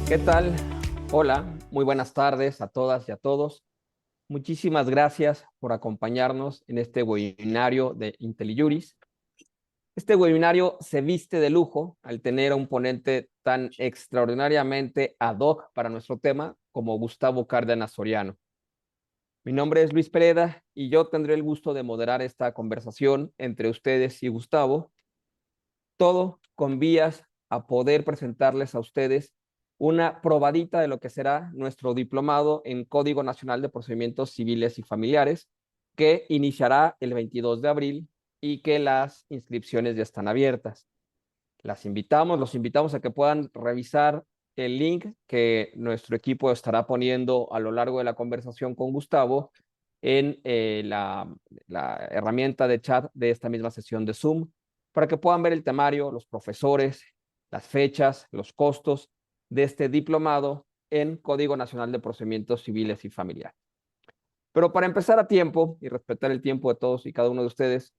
¿Qué tal? Hola, muy buenas tardes a todas y a todos. Muchísimas gracias por acompañarnos en este webinario de IntelliJuris. Este webinario se viste de lujo al tener a un ponente tan extraordinariamente ad hoc para nuestro tema como Gustavo Cárdenas Soriano. Mi nombre es Luis Pereda y yo tendré el gusto de moderar esta conversación entre ustedes y Gustavo, todo con vías a poder presentarles a ustedes una probadita de lo que será nuestro diplomado en Código Nacional de Procedimientos Civiles y Familiares, que iniciará el 22 de abril y que las inscripciones ya están abiertas. Los invitamos a que puedan revisar el link que nuestro equipo estará poniendo a lo largo de la conversación con Gustavo en la herramienta de chat de esta misma sesión de Zoom, para que puedan ver el temario, los profesores, las fechas, los costos de este diplomado en Código Nacional de Procedimientos Civiles y Familiares. Pero para empezar a tiempo y respetar el tiempo de todos y cada uno de ustedes,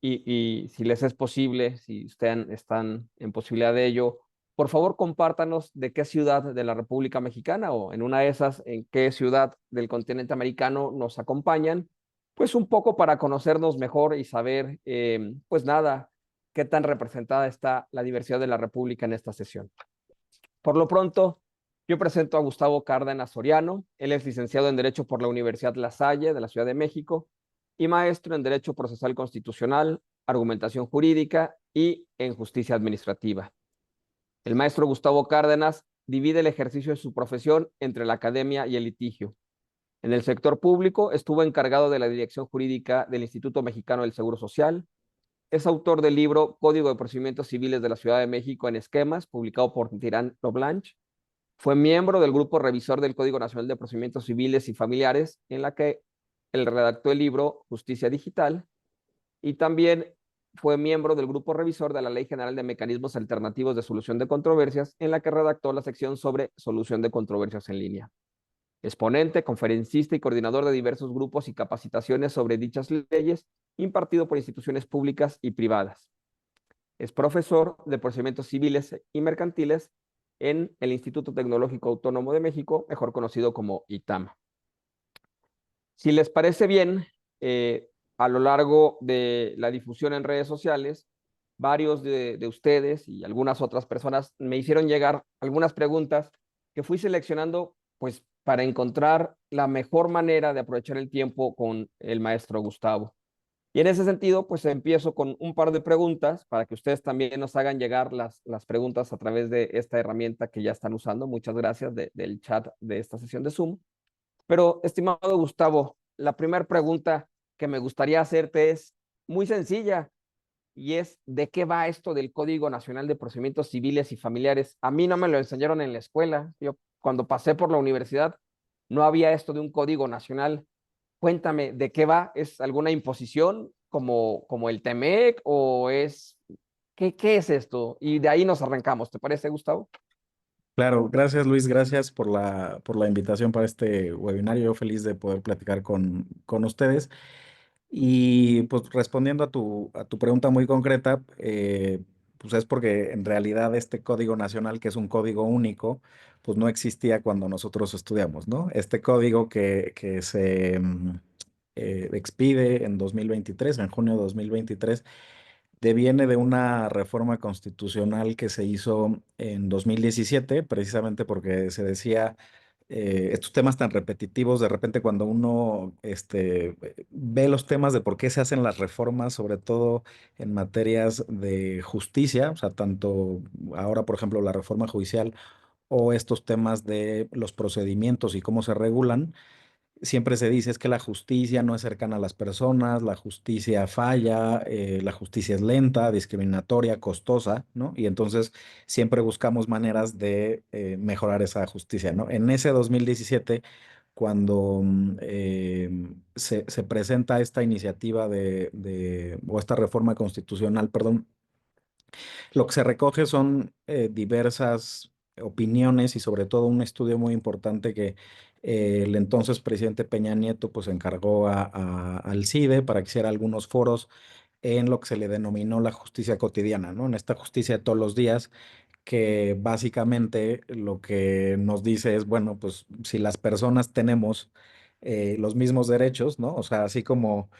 y si les es posible, si ustedes están en posibilidad de ello, por favor compártanos de qué ciudad de la República Mexicana o en una de esas, en qué ciudad del continente americano nos acompañan, pues un poco para conocernos mejor y saber, pues nada, qué tan representada está la diversidad de la República en esta sesión. Por lo pronto, yo presento a Gustavo Cárdenas Soriano. Él es licenciado en Derecho por la Universidad La Salle de la Ciudad de México y maestro en Derecho Procesal Constitucional, Argumentación Jurídica y en Justicia Administrativa. El maestro Gustavo Cárdenas divide el ejercicio de su profesión entre la academia y el litigio. En el sector público estuvo encargado de la dirección jurídica del Instituto Mexicano del Seguro Social. Es autor del libro Código de Procedimientos Civiles de la Ciudad de México en esquemas, publicado por Tirán Loblanche. Fue miembro del grupo revisor del Código Nacional de Procedimientos Civiles y Familiares, en la que él redactó el libro Justicia Digital, y también fue miembro del grupo revisor de la Ley General de Mecanismos Alternativos de Solución de Controversias, en la que redactó la sección sobre solución de controversias en línea. Exponente, conferencista y coordinador de diversos grupos y capacitaciones sobre dichas leyes, impartido por instituciones públicas y privadas. Es profesor de procedimientos civiles y mercantiles en el Instituto Tecnológico Autónomo de México, mejor conocido como ITAM. Si les parece bien, a lo largo de la difusión en redes sociales, varios de ustedes y algunas otras personas me hicieron llegar algunas preguntas que fui seleccionando pues para encontrar la mejor manera de aprovechar el tiempo con el maestro Gustavo. Y en ese sentido, pues empiezo con un par de preguntas para que ustedes también nos hagan llegar las preguntas a través de esta herramienta que ya están usando. Muchas gracias del chat de esta sesión de Zoom. Pero, estimado Gustavo, la primera pregunta que me gustaría hacerte es muy sencilla y es, ¿de qué va esto del Código Nacional de Procedimientos Civiles y Familiares? A mí no me lo enseñaron en la escuela. Yo cuando pasé por la universidad no había esto de un Código Nacional. Cuéntame, ¿de qué va? ¿Es alguna imposición como el TEMEC o es, qué es esto? Y de ahí nos arrancamos, ¿te parece, Gustavo? Claro, gracias Luis, gracias por la invitación para este webinario. Yo feliz de poder platicar con ustedes. Y pues respondiendo a tu pregunta muy concreta, pues es porque en realidad este código nacional, que es un código único, pues no existía cuando nosotros estudiamos, ¿no? Este código que se expide en 2023, en junio de 2023, deviene de una reforma constitucional que se hizo en 2017, precisamente porque se decía estos temas tan repetitivos, de repente cuando uno ve los temas de por qué se hacen las reformas, sobre todo en materias de justicia, o sea, tanto ahora, por ejemplo, la reforma judicial o estos temas de los procedimientos y cómo se regulan. Siempre se dice es que la justicia no es cercana a las personas, la justicia falla, la justicia es lenta, discriminatoria, costosa, ¿no? Y entonces siempre buscamos maneras de mejorar esa justicia, ¿no? En ese 2017, cuando se presenta esta iniciativa o esta reforma constitucional, perdón, lo que se recoge son diversas opiniones y sobre todo un estudio muy importante que el entonces presidente Peña Nieto pues encargó al CIDE para que hiciera algunos foros en lo que se le denominó la justicia cotidiana, ¿no? En esta justicia de todos los días que básicamente lo que nos dice es, bueno, pues si las personas tenemos los mismos derechos, ¿no? O sea, así como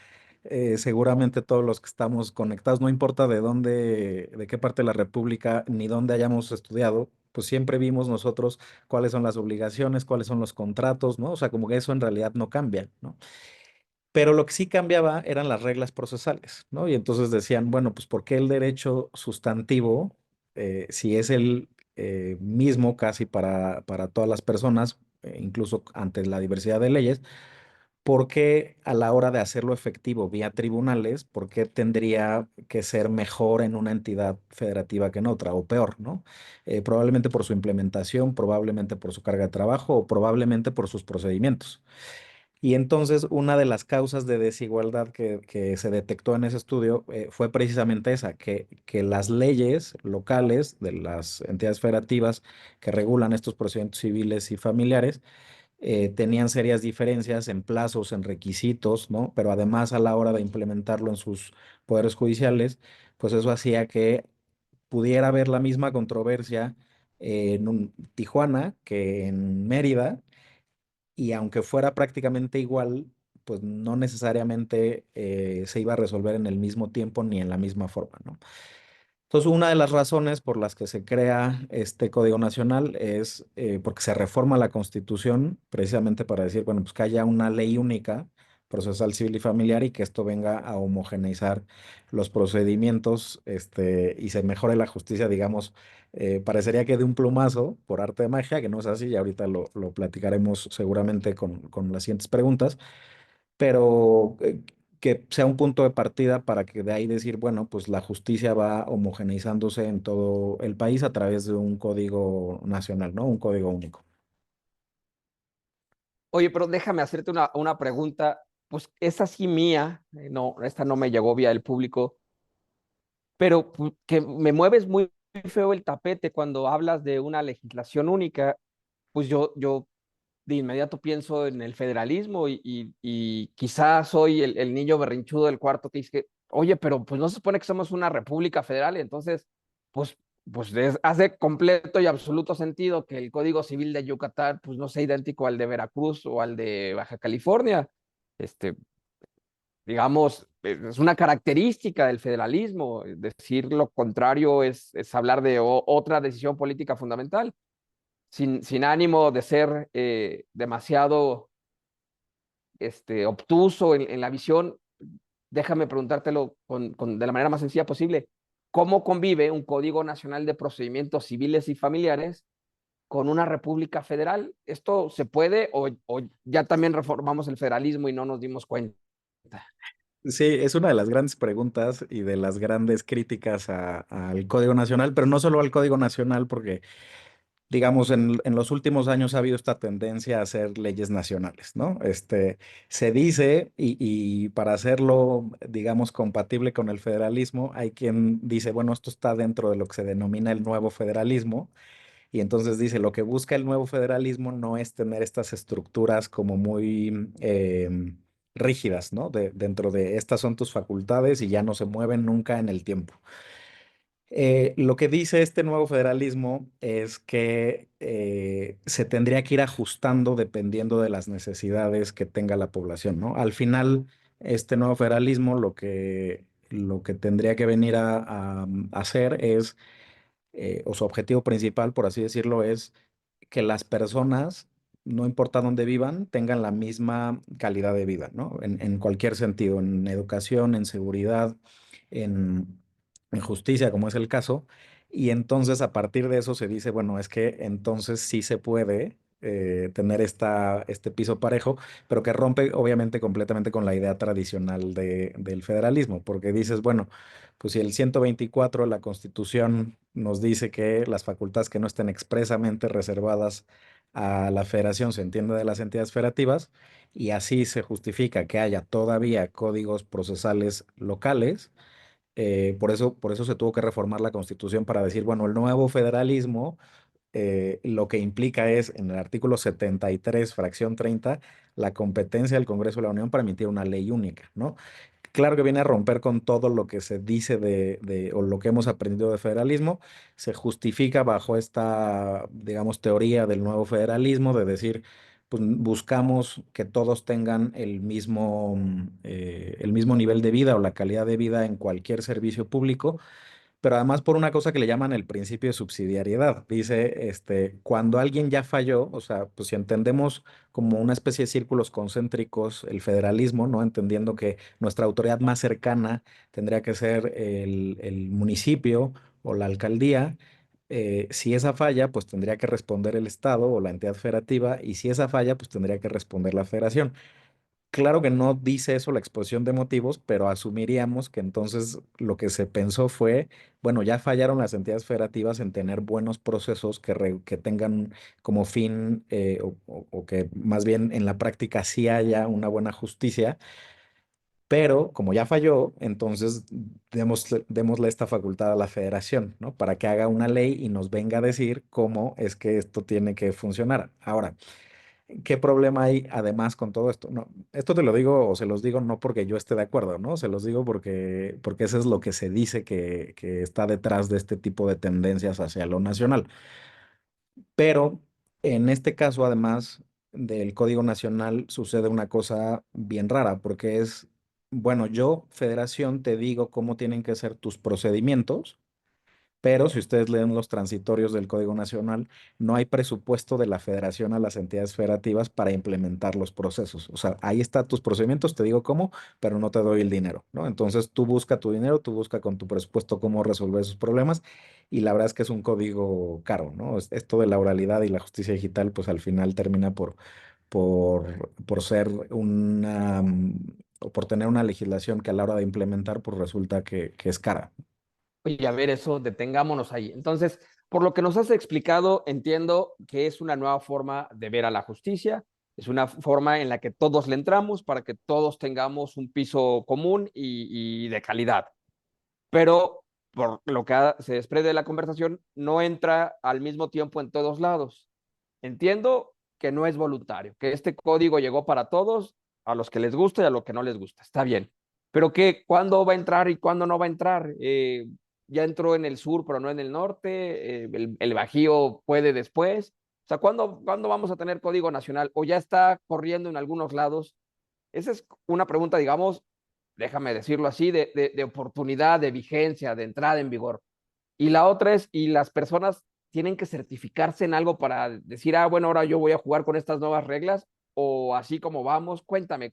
seguramente todos los que estamos conectados, no importa de dónde, de qué parte de la República, ni dónde hayamos estudiado, pues siempre vimos nosotros cuáles son las obligaciones, cuáles son los contratos, ¿no? O sea, como que eso en realidad no cambia, ¿no? Pero lo que sí cambiaba eran las reglas procesales, ¿no? Y entonces decían, bueno, pues ¿por qué el derecho sustantivo, si es el mismo casi para todas las personas, incluso ante la diversidad de leyes, por qué a la hora de hacerlo efectivo vía tribunales, por qué tendría que ser mejor en una entidad federativa que en otra, o peor, ¿no? Probablemente por su implementación, probablemente por su carga de trabajo o probablemente por sus procedimientos. Y entonces una de las causas de desigualdad que se detectó en ese estudio fue precisamente esa, que las leyes locales de las entidades federativas que regulan estos procedimientos civiles y familiares tenían serias diferencias en plazos, en requisitos, ¿no? Pero además a la hora de implementarlo en sus poderes judiciales, pues eso hacía que pudiera haber la misma controversia en Tijuana que en Mérida y aunque fuera prácticamente igual, pues no necesariamente se iba a resolver en el mismo tiempo ni en la misma forma, ¿no? Entonces, una de las razones por las que se crea este Código Nacional es porque se reforma la Constitución precisamente para decir, bueno, pues que haya una ley única, procesal, civil y familiar, y que esto venga a homogeneizar los procedimientos, y se mejore la justicia, digamos, parecería que de un plumazo, por arte de magia, que no es así, y ahorita lo platicaremos seguramente con las siguientes preguntas, pero que sea un punto de partida para que de ahí decir, bueno, pues la justicia va homogeneizándose en todo el país a través de un código nacional, ¿no? Un código único. Oye, pero déjame hacerte una pregunta, pues es así mía, no, esta no me llegó vía el público, pero que me mueves muy feo el tapete cuando hablas de una legislación única, pues yo de inmediato pienso en el federalismo y quizás soy el niño berrinchudo del cuarto que dice que, oye, pero pues no se supone que somos una república federal, y entonces, pues, hace completo y absoluto sentido que el Código Civil de Yucatán, pues no sea idéntico al de Veracruz o al de Baja California. Este, digamos, es una característica del federalismo. Decir lo contrario es hablar de otra decisión política fundamental, sin ánimo de ser demasiado obtuso en la visión. Déjame preguntártelo de la manera más sencilla posible. ¿Cómo convive un Código Nacional de Procedimientos Civiles y Familiares con una república federal? ¿Esto se puede o ya también reformamos el federalismo y no nos dimos cuenta? Sí, es una de las grandes preguntas y de las grandes críticas al Código Nacional, pero no solo al Código Nacional, porque digamos, en los últimos años ha habido esta tendencia a hacer leyes nacionales, ¿no? Se dice, y para hacerlo, digamos, compatible con el federalismo, hay quien dice, bueno, esto está dentro de lo que se denomina el nuevo federalismo, y entonces dice, lo que busca el nuevo federalismo no es tener estas estructuras como muy rígidas, ¿no? Dentro de estas son tus facultades y ya no se mueven nunca en el tiempo. Lo que dice este nuevo federalismo es que se tendría que ir ajustando dependiendo de las necesidades que tenga la población, ¿no? Al final, este nuevo federalismo lo que tendría que venir a hacer es, o su objetivo principal, por así decirlo, es que las personas, no importa dónde vivan, tengan la misma calidad de vida, ¿no? En cualquier sentido, en educación, en seguridad, en, en justicia, como es el caso. Y entonces a partir de eso se dice, bueno, es que entonces sí se puede tener este piso parejo, pero que rompe obviamente completamente con la idea tradicional del federalismo, porque dices, bueno, pues si el 124 de la Constitución nos dice que las facultades que no estén expresamente reservadas a la federación se entiende de las entidades federativas, y así se justifica que haya todavía códigos procesales locales. Por eso se tuvo que reformar la Constitución para decir, bueno, el nuevo federalismo lo que implica es, en el artículo 73 fracción 30, la competencia del Congreso de la Unión para emitir una ley única, ¿no? Claro que viene a romper con todo lo que se dice o lo que hemos aprendido de federalismo. Se justifica bajo esta, digamos, teoría del nuevo federalismo, de decir, pues buscamos que todos tengan el mismo nivel de vida o la calidad de vida en cualquier servicio público, pero además por una cosa que le llaman el principio de subsidiariedad. Dice, cuando alguien ya falló, o sea, pues si entendemos como una especie de círculos concéntricos el federalismo, ¿no? Entendiendo que nuestra autoridad más cercana tendría que ser el municipio o la alcaldía. Si esa falla, pues tendría que responder el Estado o la entidad federativa, y si esa falla, pues tendría que responder la federación. Claro que no dice eso la exposición de motivos, pero asumiríamos que entonces lo que se pensó fue, bueno, ya fallaron las entidades federativas en tener buenos procesos que tengan como fin, o que más bien en la práctica sí haya una buena justicia, pero como ya falló, entonces démosle esta facultad a la federación, ¿no? Para que haga una ley y nos venga a decir cómo es que esto tiene que funcionar. Ahora, ¿qué problema hay además con todo esto? No, esto te lo digo o se los digo no porque yo esté de acuerdo, ¿no? Se los digo porque eso es lo que se dice que está detrás de este tipo de tendencias hacia lo nacional. Pero en este caso, además del Código Nacional, sucede una cosa bien rara, porque es, bueno, yo, federación, te digo cómo tienen que ser tus procedimientos, pero si ustedes leen los transitorios del Código Nacional, no hay presupuesto de la federación a las entidades federativas para implementar los procesos. O sea, ahí están tus procedimientos, te digo cómo, pero no te doy el dinero, ¿no? Entonces tú busca tu dinero, tú busca con tu presupuesto cómo resolver esos problemas, y la verdad es que es un código caro, ¿no? Esto de la oralidad y la justicia digital, pues al final termina por ser o por tener una legislación que a la hora de implementar, pues resulta que es cara. Oye, a ver, eso, detengámonos ahí. Entonces, por lo que nos has explicado, entiendo que es una nueva forma de ver a la justicia, es una forma en la que todos le entramos para que todos tengamos un piso común y de calidad. Pero por lo que se desprende de la conversación, no entra al mismo tiempo en todos lados. Entiendo que no es voluntario, que este código llegó para todos, a los que les gusta y a los que no les gusta. Está bien. Pero que cuándo va a entrar y cuándo no va a entrar. Ya entró en el sur, pero no en el norte. El Bajío puede después. O sea, ¿cuándo vamos a tener código nacional? ¿O ya está corriendo en algunos lados? Esa es una pregunta, digamos, déjame decirlo así, de oportunidad, de vigencia, de entrada en vigor. Y la otra es, y las personas tienen que certificarse en algo para decir, ah, bueno, ahora yo voy a jugar con estas nuevas reglas, o así como vamos, cuéntame.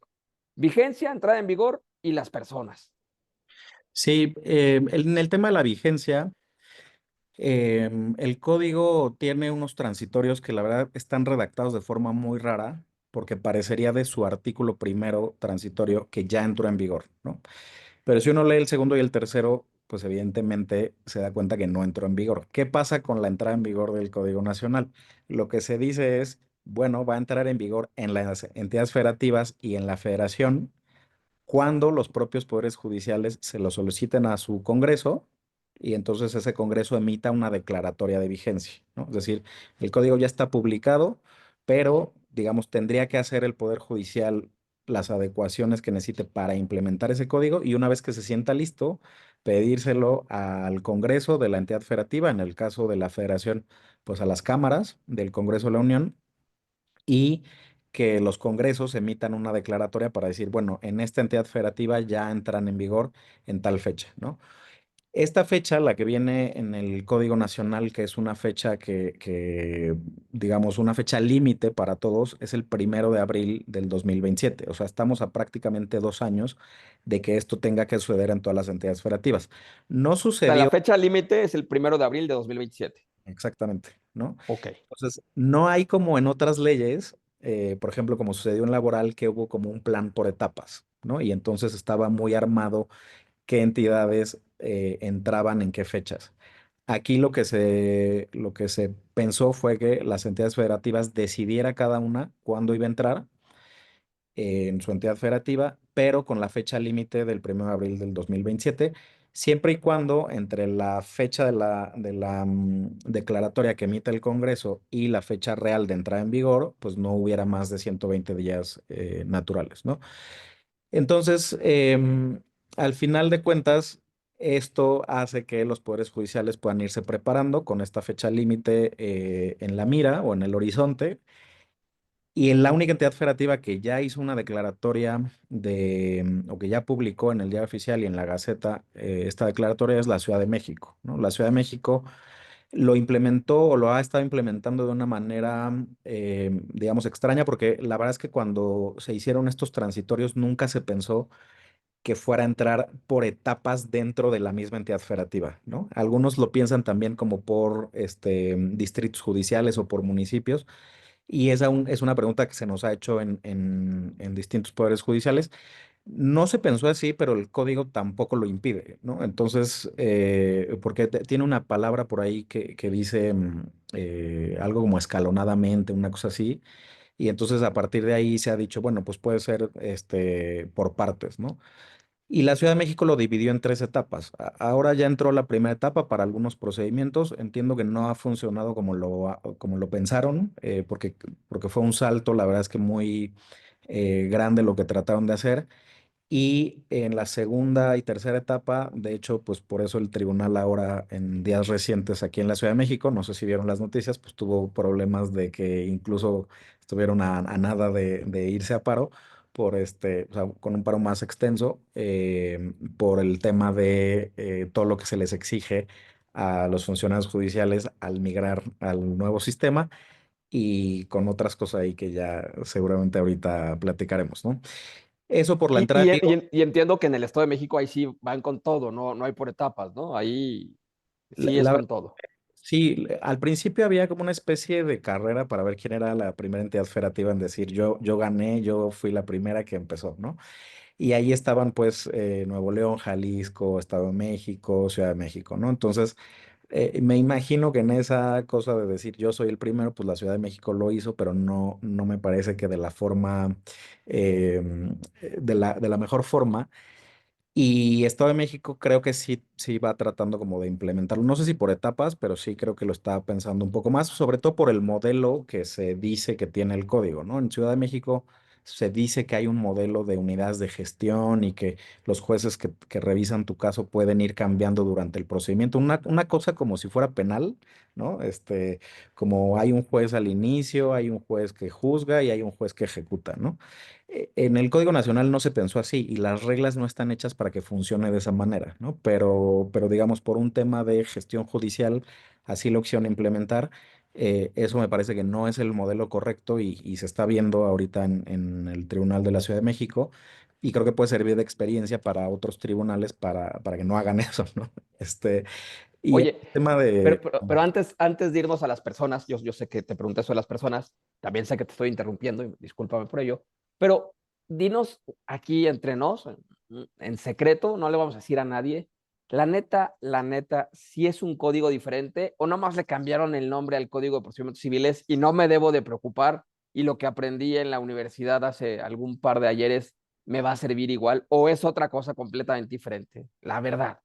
Vigencia, entrada en vigor y las personas. Sí, en el tema de la vigencia, el código tiene unos transitorios que la verdad están redactados de forma muy rara, porque parecería de su artículo primero transitorio que ya entró en vigor, ¿no? Pero si uno lee el segundo y el tercero, pues evidentemente se da cuenta que no entró en vigor. ¿Qué pasa con la entrada en vigor del Código Nacional? Lo que se dice es, bueno, va a entrar en vigor en las entidades federativas y en la federación cuando los propios poderes judiciales se lo soliciten a su Congreso, y entonces ese Congreso emita una declaratoria de vigencia, ¿no? Es decir, el código ya está publicado, pero, digamos, tendría que hacer el Poder Judicial las adecuaciones que necesite para implementar ese código, y una vez que se sienta listo, pedírselo al Congreso de la entidad federativa, en el caso de la Federación, pues a las cámaras del Congreso de la Unión, y que los congresos emitan una declaratoria para decir, bueno, en esta entidad federativa ya entran en vigor en tal fecha, ¿no? Esta fecha, la que viene en el Código Nacional, que es una fecha digamos, una fecha límite para todos, es el 1 de abril del 2027. O sea, estamos a prácticamente 2 años de que esto tenga que suceder en todas las entidades federativas. No O sea, la sucedió fecha límite es el 1 de abril de 2027. exactamente, ¿no? Ok. Entonces, no hay como en otras leyes, por ejemplo, como sucedió en laboral, que hubo como un plan por etapas, ¿no? Y entonces estaba muy armado qué entidades entraban en qué fechas. Aquí lo que se pensó fue que las entidades federativas decidiera cada una cuándo iba a entrar en su entidad federativa, pero con la fecha límite del 1 de abril del 2027. siempre y cuando entre la fecha de la declaratoria que emite el Congreso y la fecha real de entrada en vigor, pues no hubiera más de 120 días naturales, ¿no? Entonces, al final de cuentas, esto hace que los poderes judiciales puedan irse preparando con esta fecha límite en la mira o en el horizonte. Y en la única entidad federativa que ya hizo una declaratoria o que ya publicó en el Diario Oficial y en la Gaceta esta declaratoria es la Ciudad de México, ¿no? La Ciudad de México lo implementó o lo ha estado implementando de una manera, digamos, extraña, porque la verdad es que cuando se hicieron estos transitorios nunca se pensó que fuera a entrar por etapas dentro de la misma entidad federativa, ¿no? Algunos lo piensan también como por distritos judiciales o por municipios, y es una pregunta que se nos ha hecho en distintos poderes judiciales. No se pensó así, pero el código tampoco lo impide, ¿no? Entonces, porque tiene una palabra por ahí que dice algo como escalonadamente, una cosa así, y entonces a partir de ahí se ha dicho, bueno, pues puede ser por partes, ¿no? Y la Ciudad de México lo dividió en tres etapas. Ahora ya entró la primera etapa para algunos procedimientos. Entiendo que no ha funcionado como lo pensaron, porque fue un salto, la verdad es que muy grande lo que trataron de hacer. Y en la segunda y tercera etapa, de hecho, pues por eso el tribunal ahora en días recientes aquí en la Ciudad de México, no sé si vieron las noticias, pues tuvo problemas de que incluso estuvieron a nada de irse a paro o sea, con un paro más extenso, por el tema de todo lo que se les exige a los funcionarios judiciales al migrar al nuevo sistema y con otras cosas ahí que ya seguramente ahorita platicaremos, ¿no? Eso por la entrada, digo. Y entiendo que en el Estado de México ahí sí van con todo, no, no hay por etapas, ¿no? Ahí La, sí es la con todo. Sí, al principio había como una especie de carrera para ver quién era la primera entidad federativa en decir yo gané, yo fui la primera que empezó, ¿no? Y ahí estaban pues Nuevo León, Jalisco, Estado de México, Ciudad de México, ¿no? Entonces, me imagino que en esa cosa de decir yo soy el primero, pues la Ciudad de México lo hizo, pero no me parece que de la forma, de la mejor forma. Y Estado de México creo que sí va tratando como de implementarlo. No sé si por etapas, pero sí creo que lo está pensando un poco más, sobre todo por el modelo que se dice que tiene el código, ¿no? En Ciudad de México se dice que hay un modelo de unidades de gestión y que los jueces que revisan tu caso pueden ir cambiando durante el procedimiento. Una cosa como si fuera penal, ¿no? Como hay un juez al inicio, hay un juez que juzga y hay un juez que ejecuta, ¿no? En el Código Nacional no se pensó así y las reglas no están hechas para que funcione de esa manera, ¿no? Pero digamos, por un tema de gestión judicial, así lo quisieron implementar. Eso me parece que no es el modelo correcto y se está viendo ahorita en el Tribunal de la Ciudad de México y creo que puede servir de experiencia para otros tribunales para que no hagan eso, ¿no? Y el Oye, tema pero, de... pero, pero antes de irnos a las personas, yo sé que te pregunté eso de las personas, también sé que te estoy interrumpiendo, y discúlpame por ello, pero dinos aquí entre nos, en secreto, no le vamos a decir a nadie, la neta, si es un código diferente o nomás le cambiaron el nombre al Código de Procedimientos Civiles y no me debo de preocupar y lo que aprendí en la universidad hace algún par de ayeres me va a servir igual o es otra cosa completamente diferente, la verdad.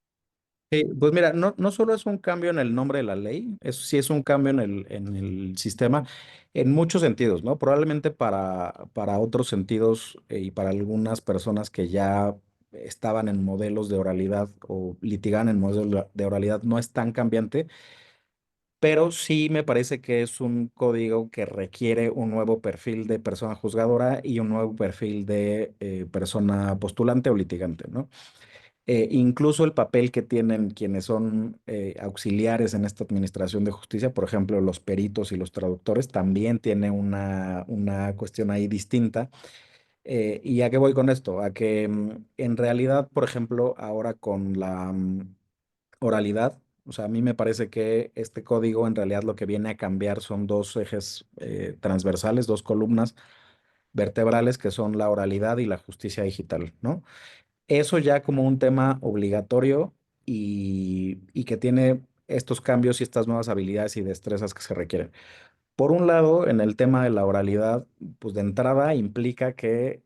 Pues mira, no solo es un cambio en el nombre de la ley, sí es un cambio en el sistema en muchos sentidos, ¿no? Probablemente para otros sentidos y para algunas personas que ya estaban en modelos de oralidad o litigaban en modelos de oralidad no es tan cambiante, pero sí me parece que es un código que requiere un nuevo perfil de persona juzgadora y un nuevo perfil de persona postulante o litigante, ¿no? Incluso el papel que tienen quienes son auxiliares en esta administración de justicia, por ejemplo, los peritos y los traductores, también tiene una cuestión ahí distinta. ¿Y a qué voy con esto? A que en realidad, por ejemplo, ahora con la oralidad, o sea, a mí me parece que este código en realidad lo que viene a cambiar son dos ejes transversales, dos columnas vertebrales que son la oralidad y la justicia digital, ¿no? Eso ya como un tema obligatorio y que tiene estos cambios y estas nuevas habilidades y destrezas que se requieren. Por un lado, en el tema de la oralidad, pues de entrada implica que,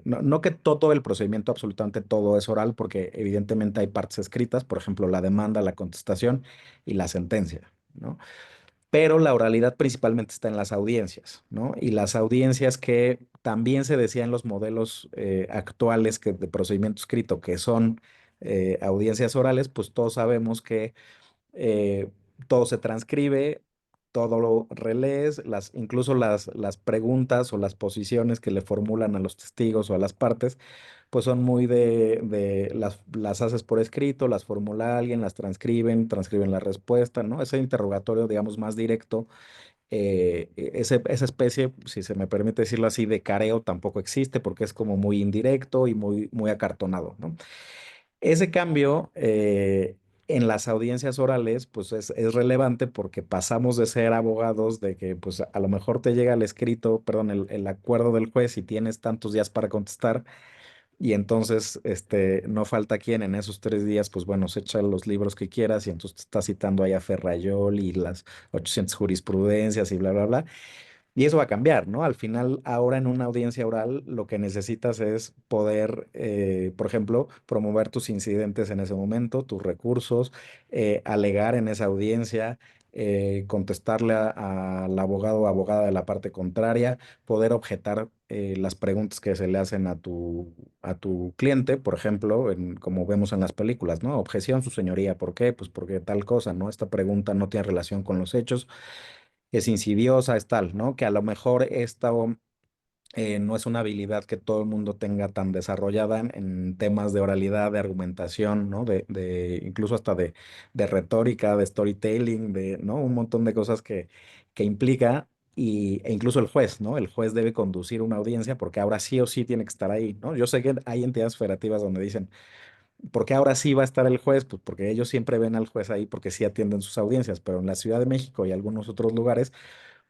no que todo el procedimiento, absolutamente todo es oral, porque evidentemente hay partes escritas, por ejemplo, la demanda, la contestación y la sentencia, ¿no? Pero la oralidad principalmente está en las audiencias, ¿no? Y las audiencias que también se decía en los modelos actuales de procedimiento escrito, que son audiencias orales, pues todos sabemos que eh, todo se transcribe, todo lo relees, incluso las preguntas o las posiciones que le formulan a los testigos o a las partes, pues son muy las haces por escrito, las formula alguien, las transcriben la respuesta, ¿no? Ese interrogatorio, digamos, más directo, esa especie, si se me permite decirlo así, de careo tampoco existe porque es como muy indirecto y muy acartonado, ¿no? Ese cambio en las audiencias orales, pues es relevante porque pasamos de ser abogados de que, pues a lo mejor te llega el escrito, perdón, el acuerdo del juez y tienes tantos días para contestar y entonces, no falta quien en esos 3 días, pues bueno, se echa los libros que quieras y entonces te está citando ahí a Ferrayol y las 800 jurisprudencias y bla, bla, bla. Y eso va a cambiar, ¿no? Al final, ahora en una audiencia oral, lo que necesitas es poder, por ejemplo, promover tus incidentes en ese momento, tus recursos, alegar en esa audiencia, contestarle al abogado o abogada de la parte contraria, poder objetar las preguntas que se le hacen a tu cliente, por ejemplo, como vemos en las películas, ¿no? Objeción, su señoría, ¿por qué? Pues porque tal cosa, ¿no? Esta pregunta no tiene relación con los hechos, es insidiosa, es tal, ¿no? Que a lo mejor esta no es una habilidad que todo el mundo tenga tan desarrollada en temas de oralidad, de argumentación, ¿no? Incluso hasta de retórica, de storytelling, ¿no? Un montón de cosas que implica. E incluso el juez, ¿no? El juez debe conducir una audiencia porque ahora sí o sí tiene que estar ahí, ¿no? Yo sé que hay entidades federativas donde dicen, ¿por qué ahora sí va a estar el juez? Pues porque ellos siempre ven al juez ahí porque sí atienden sus audiencias, pero en la Ciudad de México y algunos otros lugares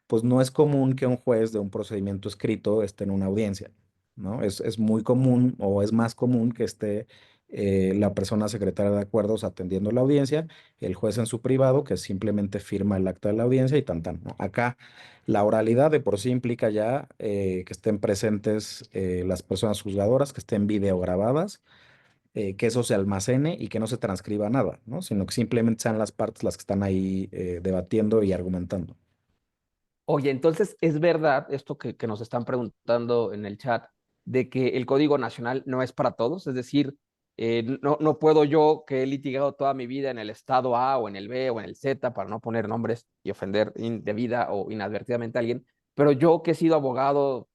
pues no es común que un juez de un procedimiento escrito esté en una audiencia, ¿no? Es muy común o es más común que esté la persona secretaria de acuerdos atendiendo la audiencia, el juez en su privado, que simplemente firma el acta de la audiencia y tan tan, ¿no? Acá la oralidad de por sí implica ya que estén presentes las personas juzgadoras, que estén videograbadas, que eso se almacene y que no se transcriba nada, ¿no? Sino que simplemente sean las partes las que están ahí debatiendo y argumentando. Oye, entonces es verdad esto que nos están preguntando en el chat, de que el Código Nacional no es para todos, es decir, no puedo yo, que he litigado toda mi vida en el estado A o en el B o en el Z, para no poner nombres y ofender indebida o inadvertidamente a alguien, pero yo que he sido abogado,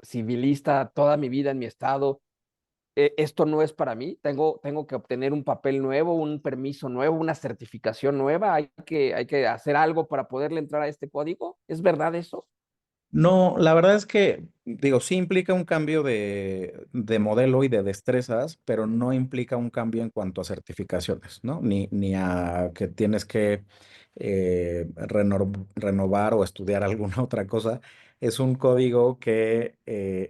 civilista toda mi vida en mi estado, esto no es para mí, tengo que obtener un papel nuevo, un permiso nuevo, una certificación nueva, hay que hacer algo para poderle entrar a este código. ¿Es verdad eso? No, la verdad es que, digo, sí implica un cambio de modelo y de destrezas, pero no implica un cambio en cuanto a certificaciones, ¿no? Ni a que tienes que renovar o estudiar alguna otra cosa. Es un código que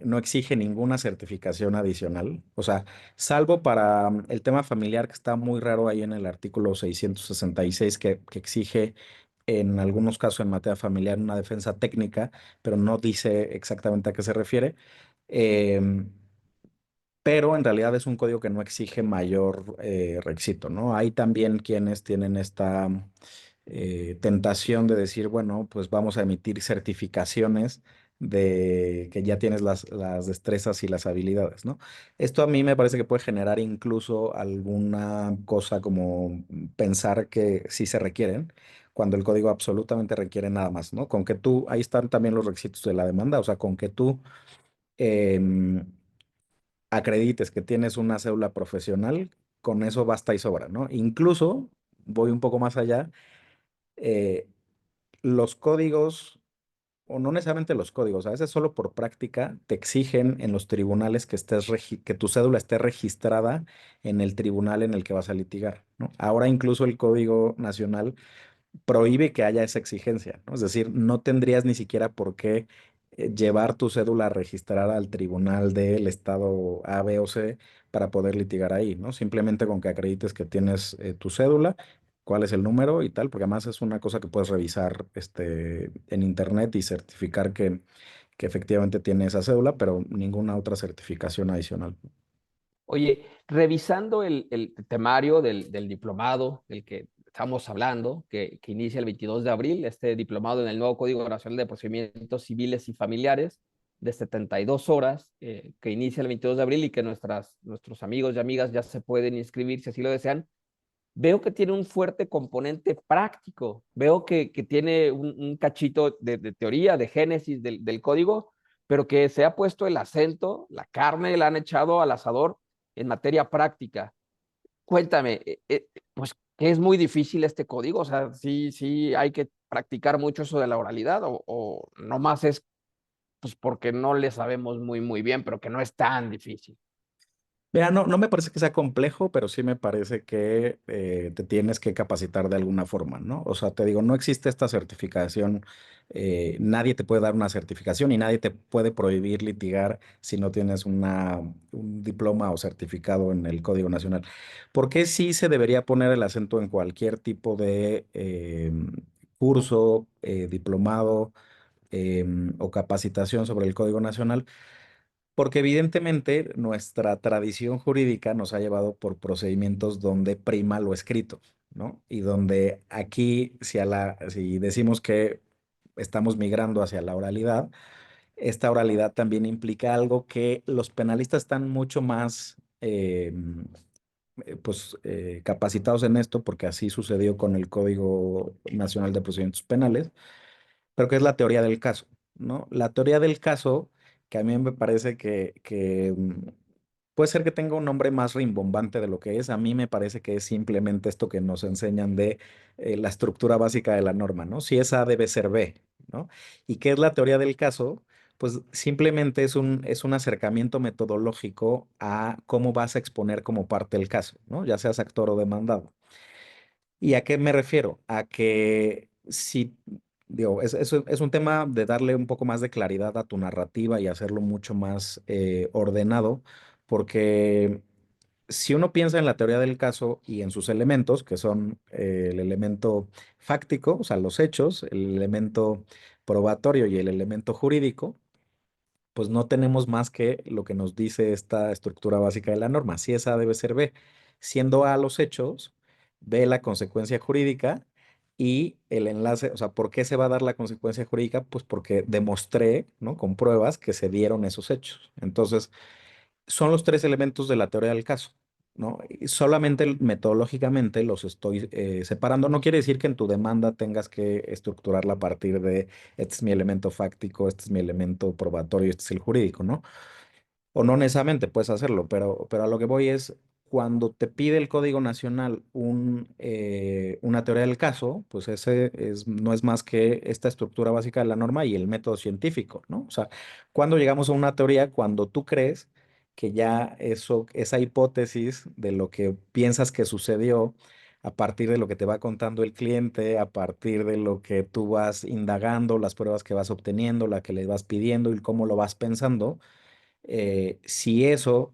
no exige ninguna certificación adicional. O sea, salvo para el tema familiar, que está muy raro ahí en el artículo 666, que exige en algunos casos en materia familiar una defensa técnica, pero no dice exactamente a qué se refiere. Em, pero en realidad es un código que no exige mayor requisito, ¿no? Hay también quienes tienen esta tentación de decir, bueno, pues vamos a emitir certificaciones de que ya tienes las destrezas y las habilidades, ¿no? Esto a mí me parece que puede generar incluso alguna cosa como pensar que sí se requieren, cuando el código absolutamente requiere nada más, ¿no? Con que tú, ahí están también los requisitos de la demanda, o sea, con que tú em, acredites que tienes una cédula profesional, con eso basta y sobra, ¿no? Incluso, voy un poco más allá, eh, los códigos, o no necesariamente los códigos, a veces solo por práctica te exigen en los tribunales que que tu cédula esté registrada en el tribunal en el que vas a litigar, ¿no? Ahora incluso el Código Nacional prohíbe que haya esa exigencia, ¿no? Es decir, no tendrías ni siquiera por qué llevar tu cédula registrada al tribunal del estado A, B o C para poder litigar ahí, ¿no? Simplemente con que acredites que tienes tu cédula, cuál es el número y tal, porque además es una cosa que puedes revisar en internet y certificar que efectivamente tiene esa cédula, pero ninguna otra certificación adicional. Oye, revisando el temario del diplomado del que estamos hablando, que inicia el 22 de abril, este diplomado en el nuevo Código Nacional de Procedimientos Civiles y Familiares de 72 horas, que inicia el 22 de abril y que nuestros amigos y amigas ya se pueden inscribir si así lo desean, veo que tiene un fuerte componente práctico, veo que tiene un cachito de teoría, de génesis del código, pero que se ha puesto el acento, la carne la han echado al asador en materia práctica. Cuéntame, pues que es muy difícil este código, o sea, sí hay que practicar mucho eso de la oralidad o nomás es pues porque no le sabemos muy bien, pero que no es tan difícil. Mira, no me parece que sea complejo, pero sí me parece que te tienes que capacitar de alguna forma, ¿no? O sea, te digo, no existe esta certificación, nadie te puede dar una certificación y nadie te puede prohibir litigar si no tienes un diploma o certificado en el Código Nacional. ¿Por qué sí se debería poner el acento en cualquier tipo de curso, diplomado o capacitación sobre el Código Nacional? Porque evidentemente nuestra tradición jurídica nos ha llevado por procedimientos donde prima lo escrito, ¿no? Y donde aquí, si decimos que estamos migrando hacia la oralidad, esta oralidad también implica algo que los penalistas están mucho más capacitados en esto, porque así sucedió con el Código Nacional de Procedimientos Penales, pero que es la teoría del caso, ¿no? La teoría del caso, que a mí me parece que puede ser que tenga un nombre más rimbombante de lo que es, a mí me parece que es simplemente esto que nos enseñan de la estructura básica de la norma, ¿no? Si es A debe ser B, ¿no? ¿Y qué es la teoría del caso? Pues simplemente es un acercamiento metodológico a cómo vas a exponer como parte del caso, ¿no? Ya seas actor o demandado. ¿Y a qué me refiero? A que si, digo, es un tema de darle un poco más de claridad a tu narrativa y hacerlo mucho más ordenado, porque si uno piensa en la teoría del caso y en sus elementos, que son el elemento fáctico, o sea, los hechos, el elemento probatorio y el elemento jurídico, pues no tenemos más que lo que nos dice esta estructura básica de la norma. Si es A, debe ser B. Siendo A los hechos, B la consecuencia jurídica y el enlace, o sea, ¿por qué se va a dar la consecuencia jurídica? Pues porque demostré, ¿no? Con pruebas que se dieron esos hechos. Entonces, son los tres elementos de la teoría del caso, ¿no? Y solamente metodológicamente los estoy separando. No quiere decir que en tu demanda tengas que estructurarla a partir de este es mi elemento fáctico, este es mi elemento probatorio, este es el jurídico, ¿no? O no necesariamente puedes hacerlo, pero a lo que voy es, cuando te pide el Código Nacional una teoría del caso, pues no es más que esta estructura básica de la norma y el método científico, ¿no? O sea, cuando llegamos a una teoría, cuando tú crees que ya esa hipótesis de lo que piensas que sucedió, a partir de lo que te va contando el cliente, a partir de lo que tú vas indagando, las pruebas que vas obteniendo, la que le vas pidiendo y cómo lo vas pensando, si eso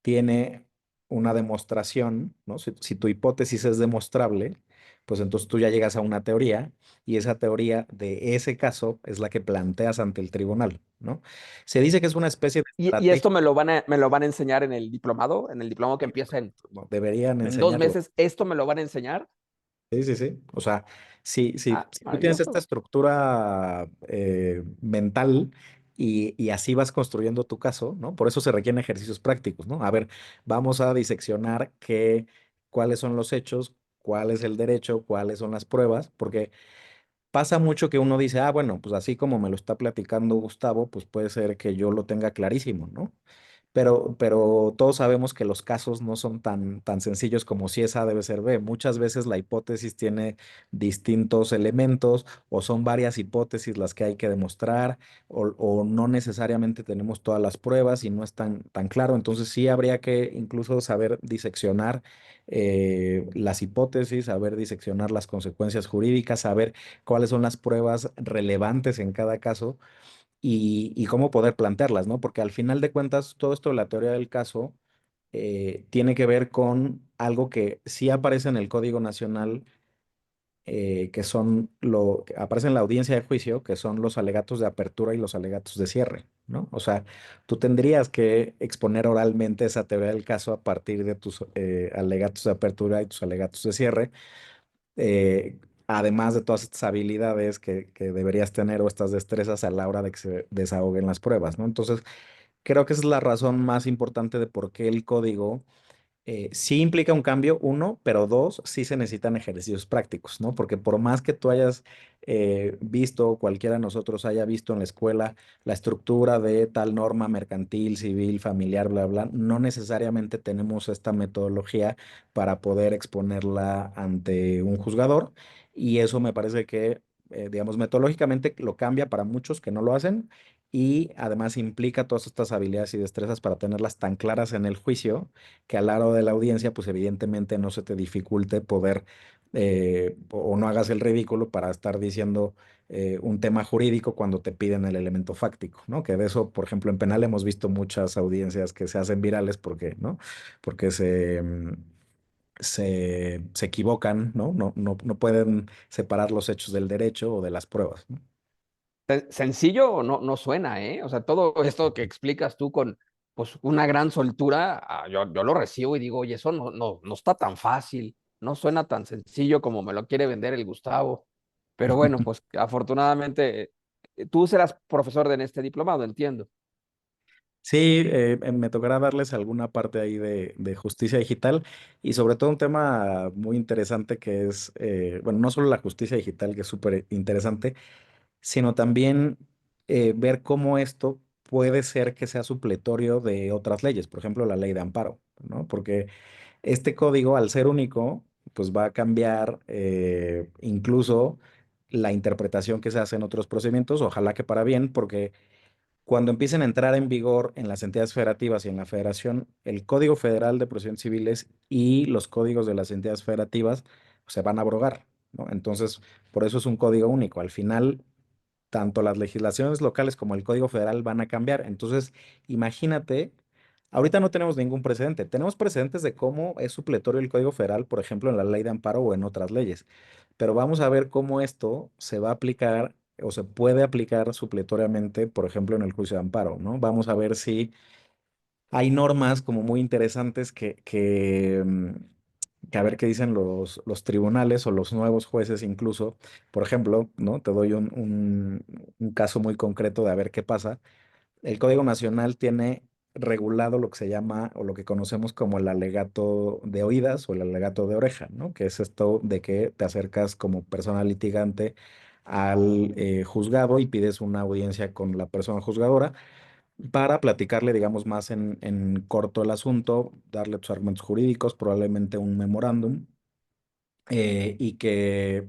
tiene una demostración, ¿no? Si tu hipótesis es demostrable, pues entonces tú ya llegas a una teoría y esa teoría de ese caso es la que planteas ante el tribunal, ¿no? Se dice que es una especie de Y estrategia, esto me lo van a enseñar en el diplomado que empieza ¿no? Deberían en 2 enseñarlo. meses, ¿esto me lo van a enseñar? Sí, sí, sí. O sea, Ah, si tú tienes esta maravilloso. estructura mental y así vas construyendo tu caso, ¿no? Por eso se requieren ejercicios prácticos, ¿no? A ver, vamos a diseccionar cuáles son los hechos, cuál es el derecho, cuáles son las pruebas, porque pasa mucho que uno dice, ah, bueno, pues así como me lo está platicando Gustavo, pues puede ser que yo lo tenga clarísimo, ¿no? Pero todos sabemos que los casos no son tan sencillos como si esa debe ser B. Muchas veces la hipótesis tiene distintos elementos o son varias hipótesis las que hay que demostrar o no necesariamente tenemos todas las pruebas y no es tan claro. Entonces sí habría que incluso saber diseccionar las hipótesis, saber diseccionar las consecuencias jurídicas, saber cuáles son las pruebas relevantes en cada caso y cómo poder plantearlas, ¿no? Porque al final de cuentas, todo esto de la teoría del caso tiene que ver con algo que sí aparece en el Código Nacional, que son lo que aparece en la audiencia de juicio, que son los alegatos de apertura y los alegatos de cierre, ¿no? O sea, tú tendrías que exponer oralmente esa teoría del caso a partir de tus alegatos de apertura y tus alegatos de cierre, además de todas estas habilidades que deberías tener o estas destrezas a la hora de que se desahoguen las pruebas, ¿no? Entonces, creo que esa es la razón más importante de por qué el código sí implica un cambio, uno, pero dos, sí se necesitan ejercicios prácticos, ¿no? Porque por más que tú hayas visto, cualquiera de nosotros haya visto en la escuela la estructura de tal norma mercantil, civil, familiar, bla, bla, no necesariamente tenemos esta metodología para poder exponerla ante un juzgador y eso me parece que, digamos, metodológicamente lo cambia para muchos que no lo hacen y además implica todas estas habilidades y destrezas para tenerlas tan claras en el juicio que a la hora de la audiencia, pues evidentemente no se te dificulte poder o no hagas el ridículo para estar diciendo un tema jurídico cuando te piden el elemento fáctico, ¿no? Que de eso, por ejemplo, en penal hemos visto muchas audiencias que se hacen virales porque, ¿no? Porque se equivocan, ¿no? No pueden separar los hechos del derecho o de las pruebas, ¿no? Sencillo no, no suena, ¿eh? O sea, todo esto que explicas tú con pues una gran soltura, yo lo recibo y digo, oye, eso no está tan fácil, no suena tan sencillo como me lo quiere vender el Gustavo. Pero bueno, pues afortunadamente tú serás profesor en este diplomado, entiendo. Sí, me tocará darles alguna parte ahí de justicia digital y sobre todo un tema muy interesante que es, bueno, no solo la justicia digital, que es súper interesante, sino también ver cómo esto puede ser que sea supletorio de otras leyes, por ejemplo, la ley de amparo, ¿no? Porque este código, al ser único, pues va a cambiar incluso la interpretación que se hace en otros procedimientos, ojalá que para bien, porque cuando empiecen a entrar en vigor en las entidades federativas y en la federación, el Código Federal de Procedimientos Civiles y los códigos de las entidades federativas se van a abrogar, ¿no? Entonces, por eso es un código único. Al final, tanto las legislaciones locales como el Código Federal van a cambiar. Entonces, imagínate, ahorita no tenemos ningún precedente. Tenemos precedentes de cómo es supletorio el Código Federal, por ejemplo, en la ley de amparo o en otras leyes. Pero vamos a ver cómo esto se va a aplicar o se puede aplicar supletoriamente, por ejemplo, en el juicio de amparo, ¿no? Vamos a ver si hay normas como muy interesantes que a ver qué dicen los tribunales o los nuevos jueces incluso. Por ejemplo, ¿no? Te doy un caso muy concreto de a ver qué pasa. El Código Nacional tiene regulado lo que se llama o lo que conocemos como el alegato de oídas o el alegato de oreja, ¿no? Que es esto de que te acercas como persona litigante al juzgado y pides una audiencia con la persona juzgadora para platicarle, digamos, más en corto el asunto, darle tus argumentos jurídicos, probablemente un memorándum, y que,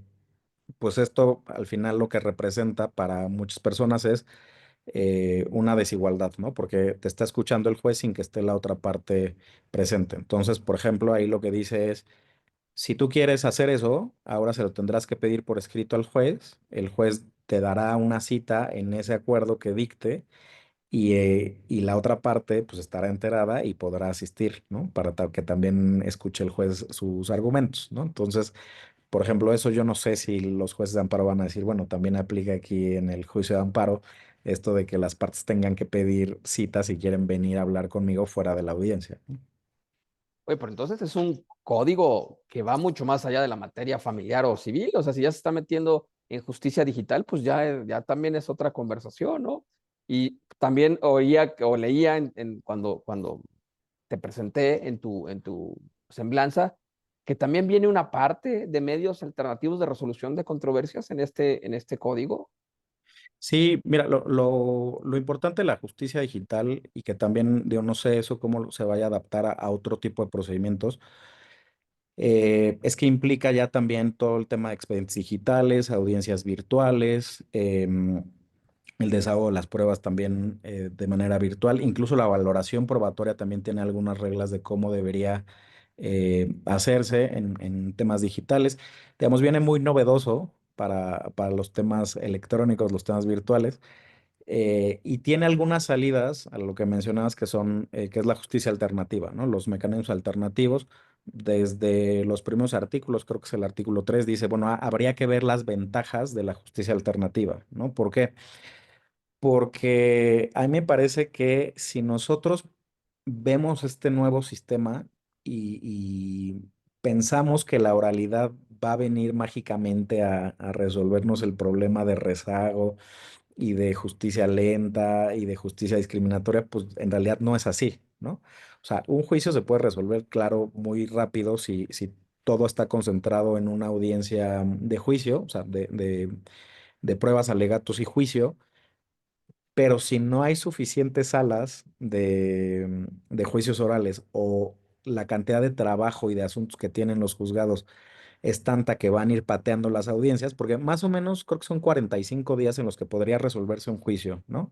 pues esto al final lo que representa para muchas personas es una desigualdad, ¿no? Porque te está escuchando el juez sin que esté la otra parte presente. Entonces, por ejemplo, ahí lo que dice es, si tú quieres hacer eso, ahora se lo tendrás que pedir por escrito al juez, el juez te dará una cita en ese acuerdo que dicte y la otra parte pues estará enterada y podrá asistir, ¿no? Para que también escuche el juez sus argumentos, ¿no? Entonces, por ejemplo, eso yo no sé si los jueces de amparo van a decir, bueno, también aplica aquí en el juicio de amparo esto de que las partes tengan que pedir citas si quieren venir a hablar conmigo fuera de la audiencia, ¿no? Oye, pero entonces es un código que va mucho más allá de la materia familiar o civil. O sea, si ya se está metiendo en justicia digital, pues ya también es otra conversación, ¿no? Y también oía o leía cuando te presenté en tu semblanza, que también viene una parte de medios alternativos de resolución de controversias en este código. Sí, mira, lo importante de la justicia digital y que también, yo no sé eso cómo se vaya a adaptar a otro tipo de procedimientos, es que implica ya también todo el tema de expedientes digitales, audiencias virtuales, el desahogo de las pruebas también de manera virtual, incluso la valoración probatoria también tiene algunas reglas de cómo debería hacerse en temas digitales. Digamos, viene muy novedoso para los temas electrónicos, los temas virtuales. Y tiene algunas salidas a lo que mencionabas que son, que es la justicia alternativa, ¿no? Los mecanismos alternativos, desde los primeros artículos, creo que es el artículo 3 dice, bueno, habría que ver las ventajas de la justicia alternativa, ¿no? ¿Por qué? Porque a mí me parece que si nosotros vemos este nuevo sistema y pensamos que la oralidad va a venir mágicamente a resolvernos el problema de rezago y de justicia lenta y de justicia discriminatoria, pues en realidad no es así, ¿no? O sea, un juicio se puede resolver, claro, muy rápido si todo está concentrado en una audiencia de juicio, o sea, de pruebas, alegatos y juicio, pero si no hay suficientes salas de juicios orales o la cantidad de trabajo y de asuntos que tienen los juzgados es tanta que van a ir pateando las audiencias, porque más o menos creo que son 45 días en los que podría resolverse un juicio, ¿no?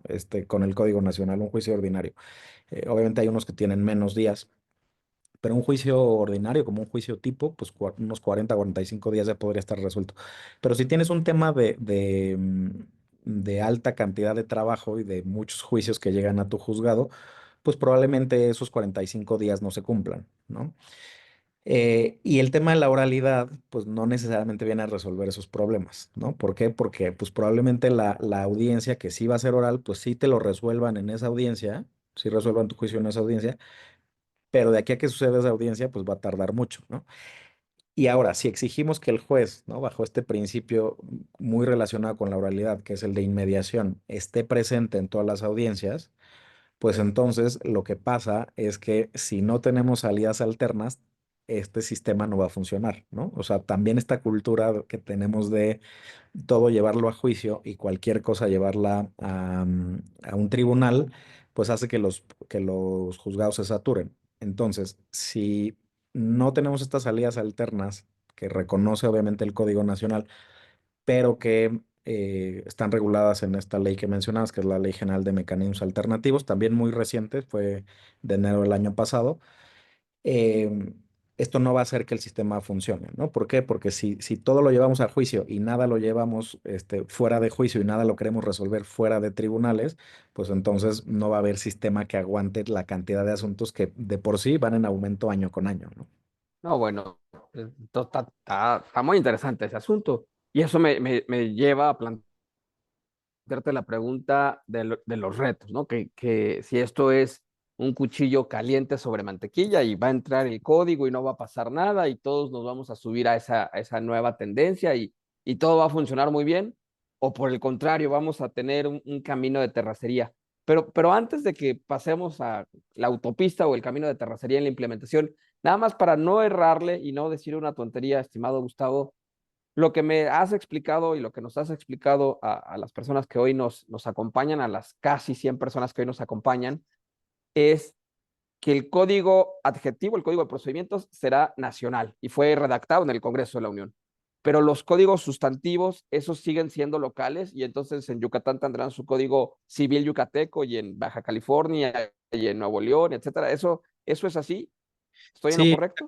Con el Código Nacional, un juicio ordinario. Obviamente hay unos que tienen menos días, pero un juicio ordinario, como un juicio tipo, pues unos 40, 45 días ya podría estar resuelto. Pero si tienes un tema de alta cantidad de trabajo y de muchos juicios que llegan a tu juzgado, pues probablemente esos 45 días no se cumplan, ¿no? Y el tema de la oralidad, pues no necesariamente viene a resolver esos problemas, ¿no? ¿Por qué? Porque pues probablemente la audiencia que sí va a ser oral, pues sí te lo resuelvan en esa audiencia, sí resuelvan tu juicio en esa audiencia, pero de aquí a que suceda esa audiencia, pues va a tardar mucho, ¿no? Y ahora, si exigimos que el juez, ¿no? Bajo este principio muy relacionado con la oralidad, que es el de inmediación, esté presente en todas las audiencias, pues entonces lo que pasa es que si no tenemos salidas alternas, este sistema no va a funcionar, ¿no? O sea, también esta cultura que tenemos de todo llevarlo a juicio y cualquier cosa llevarla a un tribunal, pues hace que los juzgados se saturen. Entonces, si no tenemos estas salidas alternas que reconoce obviamente el Código Nacional, pero que están reguladas en esta ley que mencionabas, que es la Ley General de Mecanismos Alternativos, también muy reciente, fue de enero del año pasado. eh, Esto no va a hacer que el sistema funcione, ¿no? ¿Por qué? Porque si todo lo llevamos a juicio y nada lo llevamos fuera de juicio y nada lo queremos resolver fuera de tribunales, pues entonces no va a haber sistema que aguante la cantidad de asuntos que de por sí van en aumento año con año, ¿no? No, bueno, está muy interesante ese asunto. Y eso me lleva a plantearte la pregunta de los retos, ¿no? Que si esto es un cuchillo caliente sobre mantequilla y va a entrar el código y no va a pasar nada y todos nos vamos a subir a esa nueva tendencia y todo va a funcionar muy bien, o por el contrario, vamos a tener un camino de terracería. Pero antes de que pasemos a la autopista o el camino de terracería en la implementación, nada más para no errarle y no decir una tontería, estimado Gustavo, lo que me has explicado y lo que nos has explicado a las personas que hoy nos acompañan, a las casi 100 personas que hoy nos acompañan, es que el código adjetivo, el código de procedimientos, será nacional y fue redactado en el Congreso de la Unión. Pero los códigos sustantivos, esos siguen siendo locales y entonces en Yucatán tendrán su código civil yucateco y en Baja California y en Nuevo León, etcétera. Eso es así. ¿Estoy en lo Sí, correcto?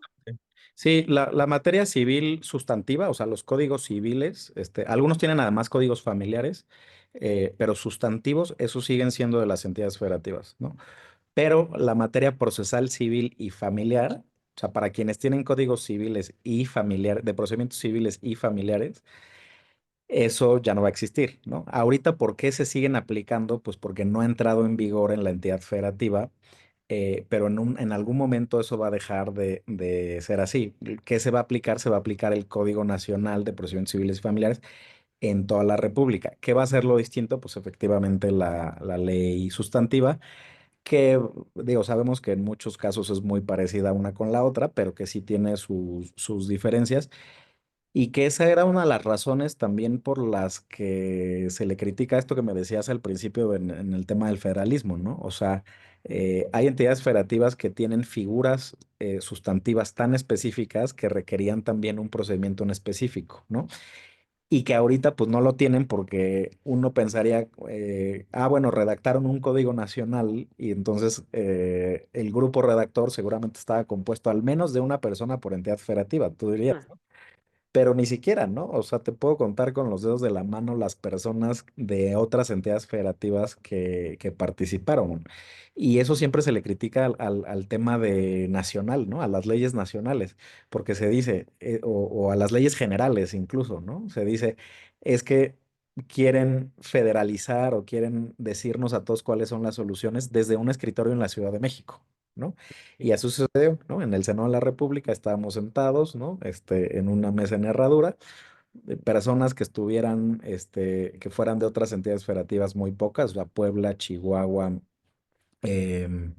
sí, la materia civil sustantiva, o sea, los códigos civiles, algunos tienen además códigos familiares, pero sustantivos, esos siguen siendo de las entidades federativas, ¿no? Pero la materia procesal civil y familiar, o sea, para quienes tienen códigos civiles y familiares, de procedimientos civiles y familiares, eso ya no va a existir, ¿no? Ahorita, ¿por qué se siguen aplicando? Pues porque no ha entrado en vigor en la entidad federativa, pero en algún momento eso va a dejar de ser así. ¿Qué se va a aplicar? Se va a aplicar el Código Nacional de Procedimientos Civiles y Familiares en toda la República. ¿Qué va a ser lo distinto? Pues efectivamente la ley sustantiva que, digo, sabemos que en muchos casos es muy parecida una con la otra, pero que sí tiene sus diferencias y que esa era una de las razones también por las que se le critica esto que me decías al principio en el tema del federalismo, ¿no? O sea, hay entidades federativas que tienen figuras sustantivas tan específicas que requerían también un procedimiento en específico, ¿no? Y que ahorita pues no lo tienen porque uno pensaría, bueno, redactaron un código nacional y entonces el grupo redactor seguramente estaba compuesto al menos de una persona por entidad federativa, tú dirías, ¿no? pero ni siquiera, ¿no? O sea, te puedo contar con los dedos de la mano las personas de otras entidades federativas que participaron. Y eso siempre se le critica al tema de nacional, ¿no? A las leyes nacionales, porque se dice, o a las leyes generales incluso, ¿no? Se dice, es que quieren federalizar o quieren decirnos a todos cuáles son las soluciones desde un escritorio en la Ciudad de México, ¿no? Y así sucedió, ¿no? En el Senado de la República estábamos sentados, ¿no? En una mesa en herradura, personas que estuvieran, que fueran de otras entidades federativas muy pocas, o sea, Puebla, Chihuahua, em,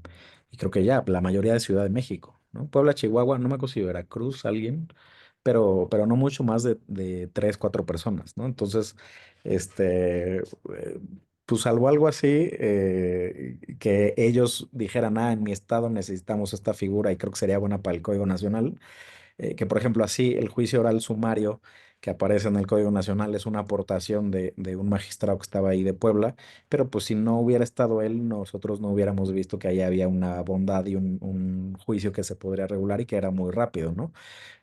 y creo que ya, la mayoría de Ciudad de México, ¿no? Puebla, Chihuahua, no me acuerdo si Veracruz, alguien, pero no mucho más de tres, cuatro personas, ¿no? Entonces, pues salvo algo así, que ellos dijeran, en mi estado necesitamos esta figura y creo que sería buena para el Código Nacional, que por ejemplo así el juicio oral sumario que aparece en el Código Nacional es una aportación de un magistrado que estaba ahí de Puebla, pero pues si no hubiera estado él, nosotros no hubiéramos visto que ahí había una bondad y un juicio que se podría regular y que era muy rápido, ¿no?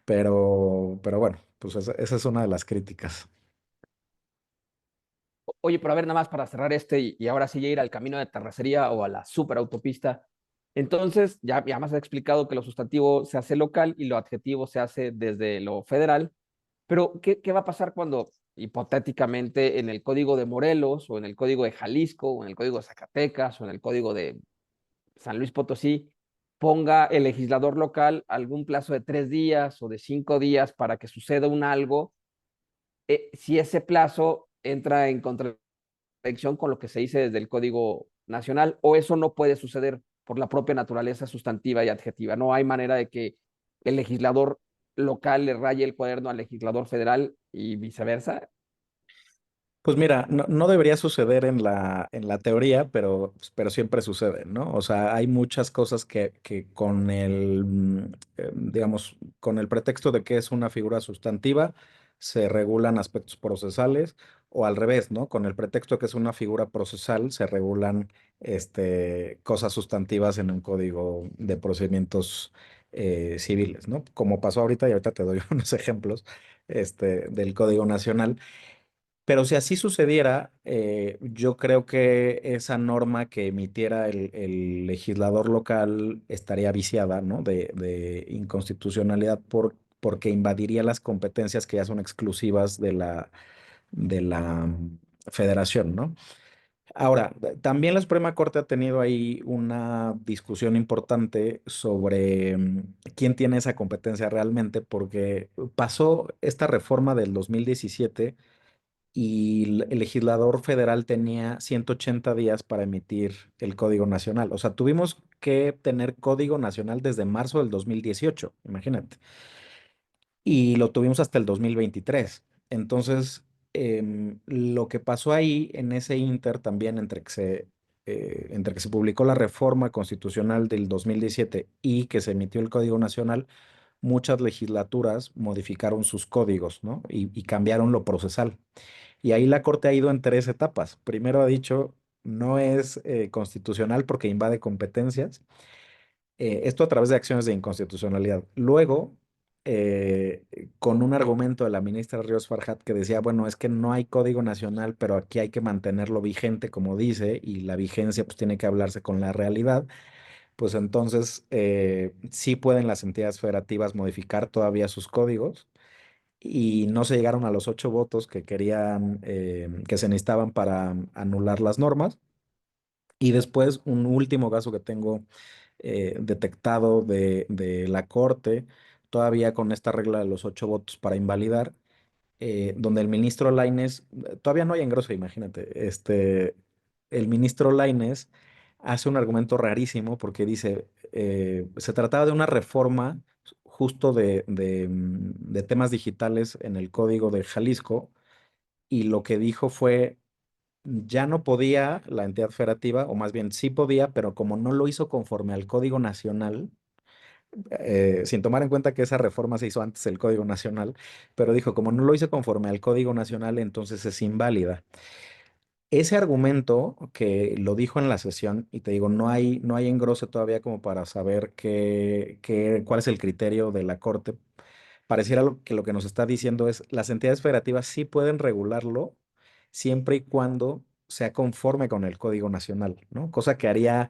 Pero bueno, pues esa es una de las críticas. Oye, pero a ver, nada más para cerrar y ahora sí ya ir al camino de terracería o a la superautopista. Entonces, ya más has explicado que lo sustantivo se hace local y lo adjetivo se hace desde lo federal, pero ¿qué va a pasar cuando hipotéticamente en el código de Morelos o en el código de Jalisco o en el código de Zacatecas o en el código de San Luis Potosí ponga el legislador local algún plazo de 3 días o de 5 días para que suceda un algo, si ese plazo entra en contradicción con lo que se dice desde el Código Nacional, o eso no puede suceder por la propia naturaleza sustantiva y adjetiva? No hay manera de que el legislador local le raye el cuaderno al legislador federal y viceversa. Pues mira, no debería suceder en la teoría, pero siempre sucede, ¿no? O sea, hay muchas cosas que con digamos, con el pretexto de que es una figura sustantiva, se regulan aspectos procesales, o al revés, ¿no? Con el pretexto de que es una figura procesal, se regulan, cosas sustantivas en un código de procedimientos civiles, ¿no? Como pasó ahorita, y ahorita te doy unos ejemplos, del Código Nacional. Pero si así sucediera, yo creo que esa norma que emitiera el legislador local estaría viciada, ¿no? De inconstitucionalidad porque invadiría las competencias que ya son exclusivas de la federación, ¿no? Ahora, también la Suprema Corte ha tenido ahí una discusión importante sobre quién tiene esa competencia realmente, porque pasó esta reforma del 2017 y el legislador federal tenía 180 días para emitir el Código Nacional. O sea, tuvimos que tener Código Nacional desde marzo del 2018, imagínate. Y lo tuvimos hasta el 2023. Entonces, lo que pasó ahí en ese inter también entre que se publicó la reforma constitucional del 2017 y que se emitió el Código Nacional, muchas legislaturas modificaron sus códigos, ¿no? Y cambiaron lo procesal. Y ahí la Corte ha ido en tres etapas. Primero ha dicho, no es constitucional porque invade competencias. Esto a través de acciones de inconstitucionalidad. Luego, eh, con un argumento de la ministra Ríos Farjat que decía, bueno, es que no hay código nacional, pero aquí hay que mantenerlo vigente, como dice, y la vigencia pues tiene que hablarse con la realidad. Pues entonces sí pueden las entidades federativas modificar todavía sus códigos y no se llegaron a los 8 votos que querían, que se necesitaban para anular las normas. Y después, un último caso que tengo detectado de la Corte, todavía con esta regla de los 8 votos para invalidar, donde el ministro Lainez, todavía no hay engroso, imagínate, el ministro Lainez hace un argumento rarísimo porque dice, se trataba de una reforma justo de temas digitales en el código de Jalisco y lo que dijo fue, ya no podía la entidad federativa, o más bien sí podía, pero como no lo hizo conforme al Código Nacional, sin tomar en cuenta que esa reforma se hizo antes del Código Nacional, pero dijo, como no lo hizo conforme al Código Nacional, entonces es inválida. Ese argumento que lo dijo en la sesión, y te digo, no hay engrose todavía como para saber cuál es el criterio de la Corte, pareciera que lo que nos está diciendo es, las entidades federativas sí pueden regularlo siempre y cuando sea conforme con el Código Nacional, ¿no? Cosa que haría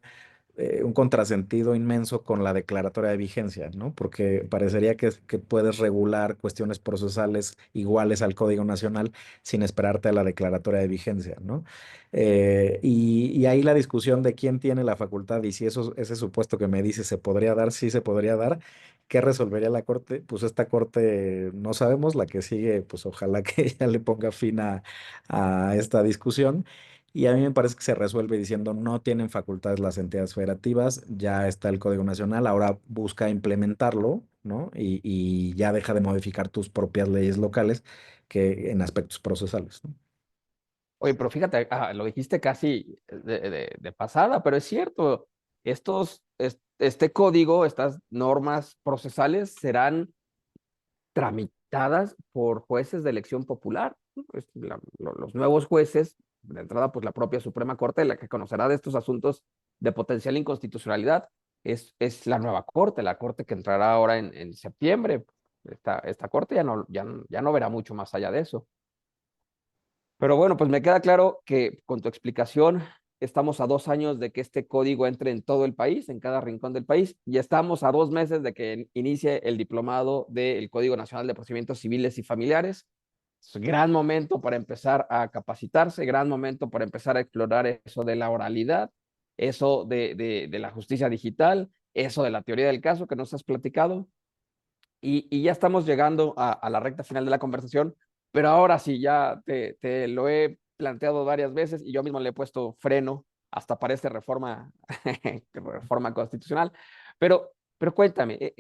un contrasentido inmenso con la declaratoria de vigencia, ¿no? Porque parecería que puedes regular cuestiones procesales iguales al Código Nacional sin esperarte a la declaratoria de vigencia, ¿no? Y ahí la discusión de quién tiene la facultad y si ese supuesto que me dice se podría dar, sí se podría dar. ¿Qué resolvería la Corte? Pues esta Corte no sabemos, la que sigue, pues ojalá que ya le ponga fin a esta discusión. Y a mí me parece que se resuelve diciendo no tienen facultades las entidades federativas, ya está el Código Nacional, ahora busca implementarlo, ¿no? Y ya deja de modificar tus propias leyes locales que en aspectos procesales, ¿no? Oye, pero fíjate, lo dijiste casi de pasada, pero es cierto, este código, estas normas procesales serán tramitadas por jueces de elección popular, ¿no? Los nuevos jueces, de entrada, pues la propia Suprema Corte, la que conocerá de estos asuntos de potencial inconstitucionalidad, es la nueva Corte, la Corte que entrará ahora en septiembre. Esta Corte ya no verá mucho más allá de eso. Pero bueno, pues me queda claro que con tu explicación estamos a 2 años de que este código entre en todo el país, en cada rincón del país, y estamos a 2 meses de que inicie el diplomado del Código Nacional de Procedimientos Civiles y Familiares. Es un gran momento para empezar a capacitarse, gran momento para empezar a explorar eso de la oralidad, eso de la justicia digital, eso de la teoría del caso que nos has platicado. Y ya estamos llegando a la recta final de la conversación, pero ahora sí, ya te lo he planteado varias veces y yo mismo le he puesto freno hasta para esta reforma constitucional. Pero cuéntame,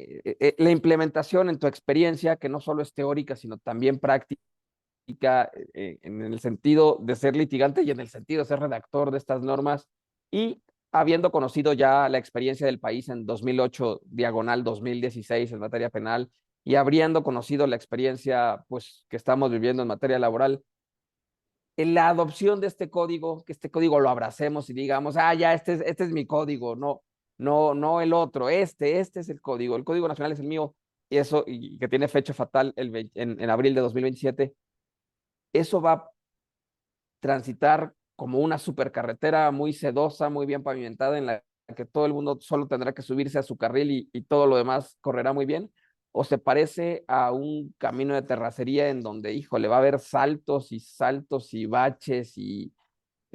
la implementación en tu experiencia, que no solo es teórica, sino también práctica, en el sentido de ser litigante y en el sentido de ser redactor de estas normas, y habiendo conocido ya la experiencia del país en 2008, diagonal 2016 en materia penal, y habiendo conocido la experiencia pues, que estamos viviendo en materia laboral, en la adopción de este código, que este código lo abracemos y digamos, ya, este es mi código, no el otro, este es el Código Nacional es el mío, y eso, y que tiene fecha fatal en abril de 2027, eso va a transitar como una supercarretera muy sedosa, muy bien pavimentada, en la que todo el mundo solo tendrá que subirse a su carril y todo lo demás correrá muy bien, o se parece a un camino de terracería en donde, híjole, va a haber saltos y baches y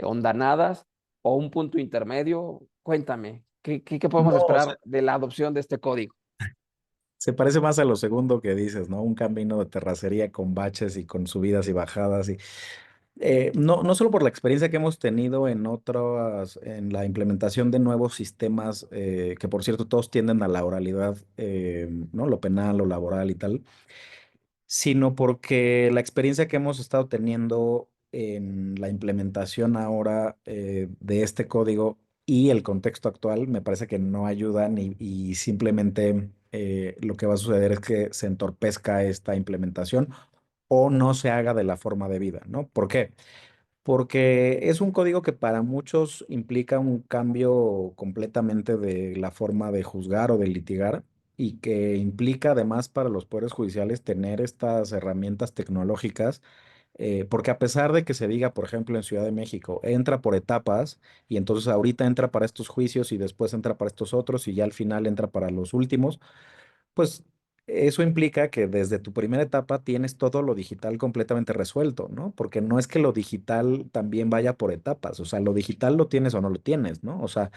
hondanadas, o un punto intermedio. Cuéntame, ¿qué podemos No, o sea, esperar de la adopción de este código? se parece más a lo segundo que dices, ¿no? Un camino de terracería con baches y con subidas y bajadas. No solo por la experiencia que hemos tenido en la implementación de nuevos sistemas, que por cierto todos tienden a la oralidad, ¿no? Lo penal, lo laboral y tal, sino porque la experiencia que hemos estado teniendo en la implementación ahora de este código y el contexto actual me parece que no ayudan y simplemente lo que va a suceder es que se entorpezca esta implementación o no se haga de la forma debida, ¿no? ¿Por qué? Porque es un código que para muchos implica un cambio completamente de la forma de juzgar o de litigar y que implica además para los poderes judiciales tener estas herramientas tecnológicas, porque a pesar de que se diga, por ejemplo, en Ciudad de México, entra por etapas y entonces ahorita entra para estos juicios y después entra para estos otros y ya al final entra para los últimos, pues eso implica que desde tu primera etapa tienes todo lo digital completamente resuelto, ¿no? Porque no es que lo digital también vaya por etapas, o sea, lo digital lo tienes o no lo tienes, ¿no? O sea,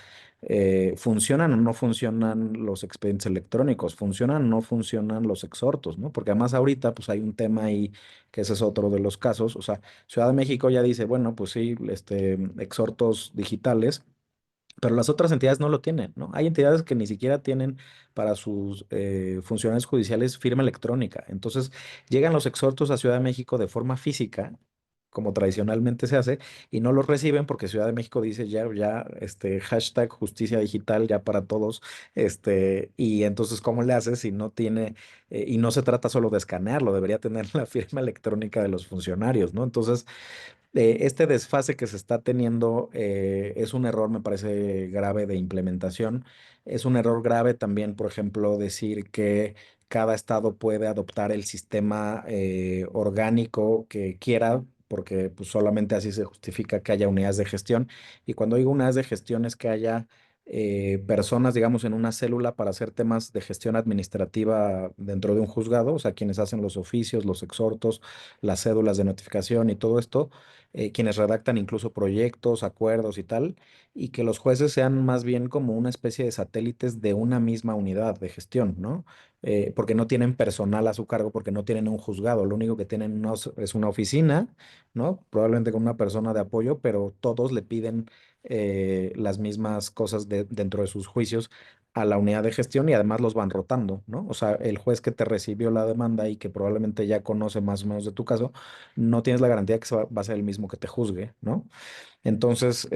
funcionan o no funcionan los expedientes electrónicos, funcionan o no funcionan los exhortos, ¿no? Porque además ahorita pues hay un tema ahí que ese es otro de los casos, o sea, Ciudad de México ya dice, bueno, pues sí, exhortos digitales. Pero las otras entidades no lo tienen, ¿no? Hay entidades que ni siquiera tienen para sus funcionarios judiciales firma electrónica. Entonces, llegan los exhortos a Ciudad de México de forma física, como tradicionalmente se hace, y no los reciben porque Ciudad de México dice hashtag justicia digital ya para todos, y entonces, ¿cómo le haces si no tiene, y no se trata solo de escanearlo, debería tener la firma electrónica de los funcionarios, ¿no? Entonces, este desfase que se está teniendo es un error, me parece grave de implementación. Es un error grave también, por ejemplo, decir que cada estado puede adoptar el sistema orgánico que quiera, porque pues, solamente así se justifica que haya unidades de gestión. Y cuando digo unidades de gestión es que haya personas, digamos, en una célula para hacer temas de gestión administrativa dentro de un juzgado, o sea, quienes hacen los oficios, los exhortos, las cédulas de notificación y todo esto, quienes redactan incluso proyectos, acuerdos y tal, y que los jueces sean más bien como una especie de satélites de una misma unidad de gestión, ¿no? Porque no tienen personal a su cargo, porque no tienen un juzgado, lo único que tienen es una oficina, ¿no? Probablemente con una persona de apoyo, pero todos le piden las mismas cosas dentro de sus juicios a la unidad de gestión y además los van rotando, ¿no? O sea, el juez que te recibió la demanda y que probablemente ya conoce más o menos de tu caso, no tienes la garantía que va a ser el mismo que te juzgue, ¿no? Entonces,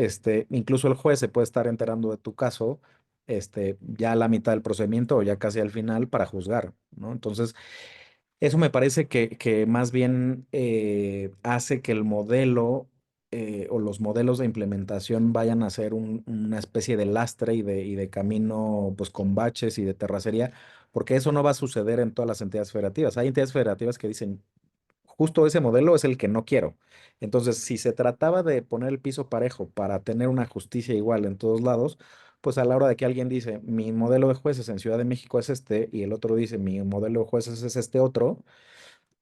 incluso el juez se puede estar enterando de tu caso, ya a la mitad del procedimiento o ya casi al final para juzgar, ¿no? Entonces, eso me parece que más bien hace que el modelo o los modelos de implementación vayan a ser una especie de lastre y de camino pues con baches y de terracería, porque eso no va a suceder en todas las entidades federativas. Hay entidades federativas que dicen, justo ese modelo es el que no quiero. Entonces, si se trataba de poner el piso parejo para tener una justicia igual en todos lados, pues a la hora de que alguien dice, mi modelo de jueces en Ciudad de México es este, y el otro dice, mi modelo de jueces es este otro,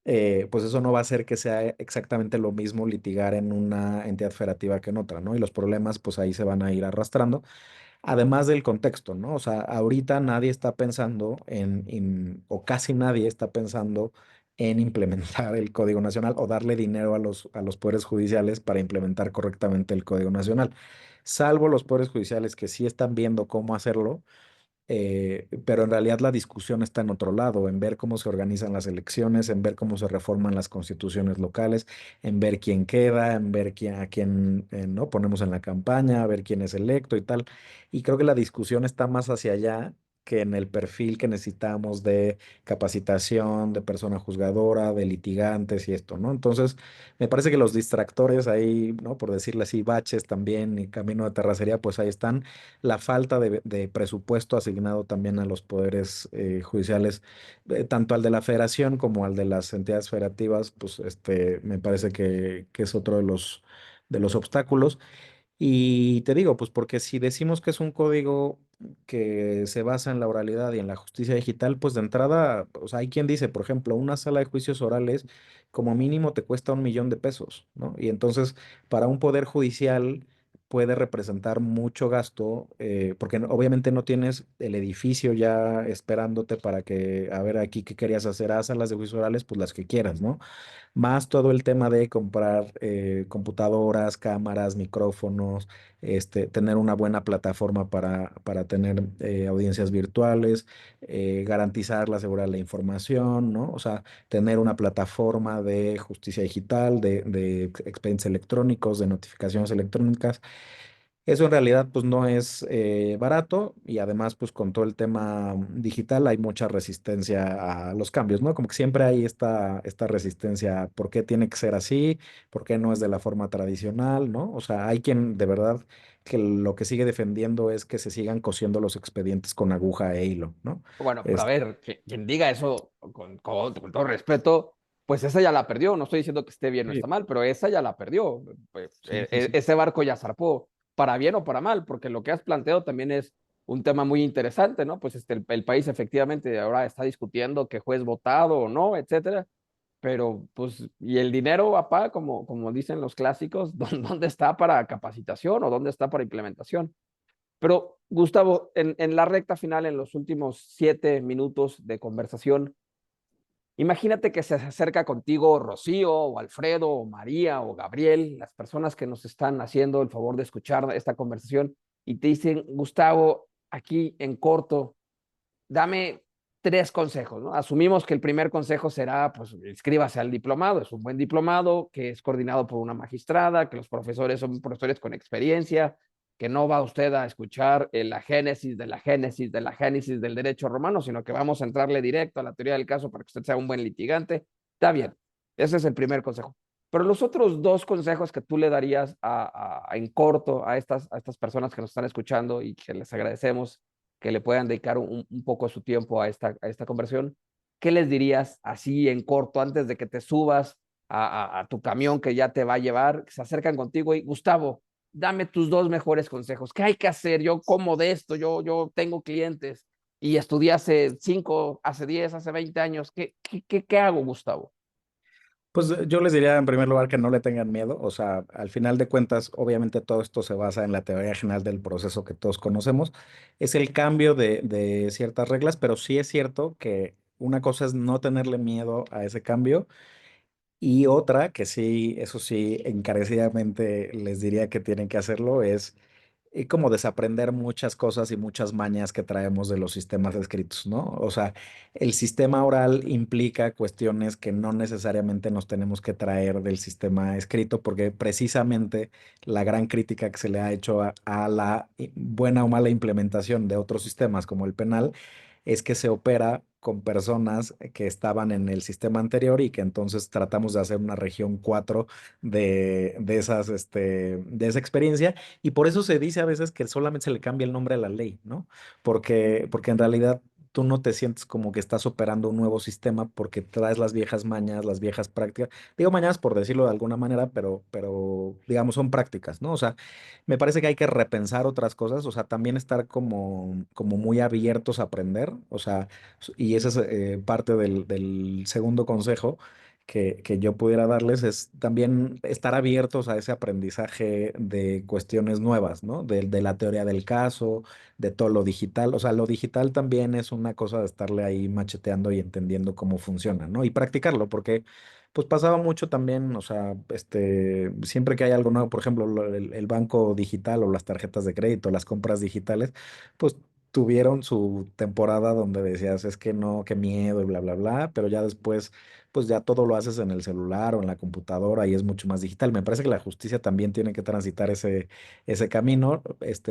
pues eso no va a hacer que sea exactamente lo mismo litigar en una entidad federativa que en otra, ¿no? Y los problemas, pues ahí se van a ir arrastrando. Además del contexto, ¿no? O sea, ahorita nadie está pensando o casi nadie está pensando en implementar el Código Nacional o darle dinero a los poderes judiciales para implementar correctamente el Código Nacional. Salvo los poderes judiciales que sí están viendo cómo hacerlo, pero en realidad la discusión está en otro lado, en ver cómo se organizan las elecciones, en ver cómo se reforman las constituciones locales, en ver quién queda, en ver a quién no ponemos en la campaña, a ver quién es electo y tal. Y creo que la discusión está más hacia allá que en el perfil que necesitamos de capacitación, de persona juzgadora, de litigantes y esto, ¿no? Entonces, me parece que los distractores ahí, ¿no? Por decirle así, baches también y camino de terracería, pues ahí están la falta de presupuesto asignado también a los poderes judiciales, tanto al de la federación como al de las entidades federativas, pues me parece que es otro de los obstáculos. Y te digo, pues porque si decimos que es un código que se basa en la oralidad y en la justicia digital, pues de entrada, o sea, hay quien dice, por ejemplo, una sala de juicios orales como mínimo te cuesta 1 millón de pesos, ¿no? Y entonces, para un poder judicial puede representar mucho gasto, porque obviamente no tienes el edificio ya esperándote para que, a ver, aquí qué querías hacer, salas de juicios orales, pues las que quieras, ¿no? Más todo el tema de comprar computadoras, cámaras, micrófonos, tener una buena plataforma para tener audiencias virtuales, garantizar la seguridad de la información, ¿no? O sea, tener una plataforma de justicia digital, de expedientes electrónicos, de notificaciones electrónicas. Eso en realidad pues no es barato y además pues con todo el tema digital hay mucha resistencia a los cambios, ¿no? Como que siempre hay esta resistencia, ¿por qué tiene que ser así? ¿Por qué no es de la forma tradicional? ¿No? O sea, hay quien de verdad que lo que sigue defendiendo es que se sigan cosiendo los expedientes con aguja e hilo, ¿no? Bueno, pero a Es, ver, quien diga eso con todo respeto, pues esa ya la perdió. No estoy diciendo que esté bien o sí, está mal, pero esa ya la perdió. Pues, sí, sí, sí. ese barco ya zarpó, para bien o para mal, porque lo que has planteado también es un tema muy interesante, ¿no? Pues el país efectivamente ahora está discutiendo que juez votado o no, etcétera. Pero, pues, ¿y el dinero, papá, como dicen los clásicos, dónde está para capacitación o dónde está para implementación? Pero, Gustavo, en la recta final, en los últimos 7 minutos de conversación, imagínate que se acerca contigo Rocío o Alfredo o María o Gabriel, las personas que nos están haciendo el favor de escuchar esta conversación y te dicen, Gustavo, aquí en corto, dame 3 consejos, ¿no? Asumimos que el primer consejo será, pues, inscríbase al diplomado, es un buen diplomado, que es coordinado por una magistrada, que los profesores son profesores con experiencia, que no va usted a escuchar la génesis de la génesis de la génesis del derecho romano, sino que vamos a entrarle directo a la teoría del caso para que usted sea un buen litigante. Está bien, ese es el primer consejo. Pero los otros 2 consejos que tú le darías en corto a estas personas que nos están escuchando y que les agradecemos que le puedan dedicar un poco de su tiempo a esta conversión. ¿qué les dirías así en corto antes de que te subas a tu camión que ya te va a llevar? Se acercan contigo y, Gustavo, dame tus 2 mejores consejos. ¿Qué hay que hacer? Yo como de esto, yo tengo clientes y estudié hace 5, hace 10, hace 20 años. ¿Qué hago, Gustavo? Pues yo les diría en primer lugar que no le tengan miedo, o sea, al final de cuentas, obviamente todo esto se basa en la teoría general del proceso que todos conocemos, es el cambio de ciertas reglas, pero sí es cierto que una cosa es no tenerle miedo a ese cambio y otra que sí, eso sí, encarecidamente les diría que tienen que hacerlo es como desaprender muchas cosas y muchas mañas que traemos de los sistemas escritos, ¿no? O sea, el sistema oral implica cuestiones que no necesariamente nos tenemos que traer del sistema escrito, porque precisamente la gran crítica que se le ha hecho a la buena o mala implementación de otros sistemas como el penal es que se opera con personas que estaban en el sistema anterior y que entonces tratamos de hacer una región 4 de esas, de esa experiencia y por eso se dice a veces que solamente se le cambia el nombre a la ley, ¿no? Porque en realidad tú no te sientes como que estás operando un nuevo sistema porque traes las viejas mañas, las viejas prácticas. Digo mañas por decirlo de alguna manera, pero digamos son prácticas, ¿no? O sea, me parece que hay que repensar otras cosas, o sea, también estar como muy abiertos a aprender, o sea, y ese es parte del segundo consejo que yo pudiera darles es también estar abiertos a ese aprendizaje de cuestiones nuevas, ¿no? De la teoría del caso, de todo lo digital. O sea, lo digital también es una cosa de estarle ahí macheteando y entendiendo cómo funciona, ¿no? Y practicarlo, porque pues pasaba mucho también, o sea, siempre que hay algo nuevo, por ejemplo, el banco digital o las tarjetas de crédito, las compras digitales, pues tuvieron su temporada donde decías, es que no, qué miedo y bla, bla, bla, pero ya después pues ya todo lo haces en el celular o en la computadora y es mucho más digital. Me parece que la justicia también tiene que transitar ese camino.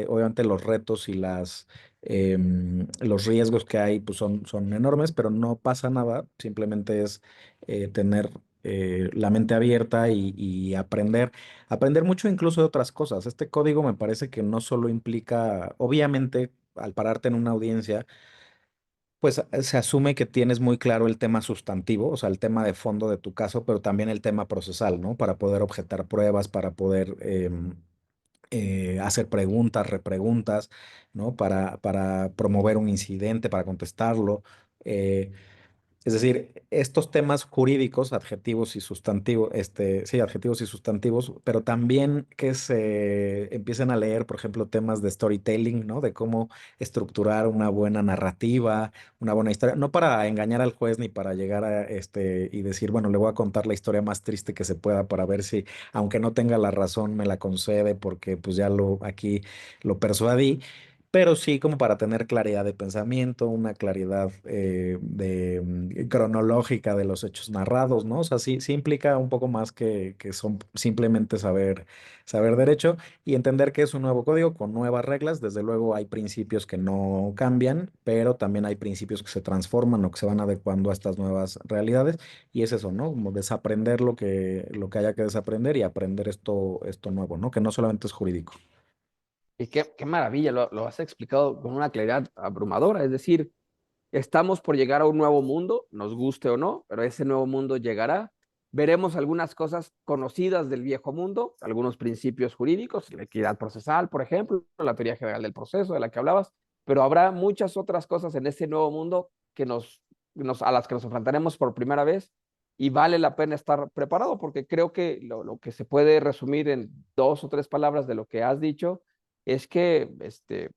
Obviamente los retos y los riesgos que hay pues son enormes, pero no pasa nada. Simplemente es tener la mente abierta y aprender mucho incluso de otras cosas. Este código me parece que no solo implica, obviamente, al pararte en una audiencia, pues se asume que tienes muy claro el tema sustantivo, o sea, el tema de fondo de tu caso, pero también el tema procesal, ¿no? Para poder objetar pruebas, para poder hacer preguntas, repreguntas, ¿no? Para promover un incidente, para contestarlo. eh, es decir, estos temas jurídicos, adjetivos y sustantivos, sí, adjetivos y sustantivos, pero también que se empiecen a leer, por ejemplo, temas de storytelling, ¿no? De cómo estructurar una buena narrativa, una buena historia, no para engañar al juez ni para llegar a y decir, bueno, le voy a contar la historia más triste que se pueda para ver si, aunque no tenga la razón, me la concede porque pues ya aquí lo persuadí, pero sí como para tener claridad de pensamiento, una claridad cronológica de los hechos narrados, ¿no? O sea, sí implica un poco más que son simplemente saber derecho y entender que es un nuevo código con nuevas reglas. Desde luego hay principios que no cambian, pero también hay principios que se transforman o que se van adecuando a estas nuevas realidades. Y es eso, ¿no? Como desaprender lo que haya que desaprender y aprender esto nuevo, ¿no? Que no solamente es jurídico. Y qué maravilla, lo has explicado con una claridad abrumadora. Es decir, estamos por llegar a un nuevo mundo, nos guste o no, pero ese nuevo mundo llegará. Veremos algunas cosas conocidas del viejo mundo, algunos principios jurídicos, la equidad procesal, por ejemplo, la teoría general del proceso de la que hablabas, pero habrá muchas otras cosas en ese nuevo mundo que a las que nos enfrentaremos por primera vez y vale la pena estar preparado porque creo que lo que se puede resumir en 2 o 3 palabras de lo que has dicho es que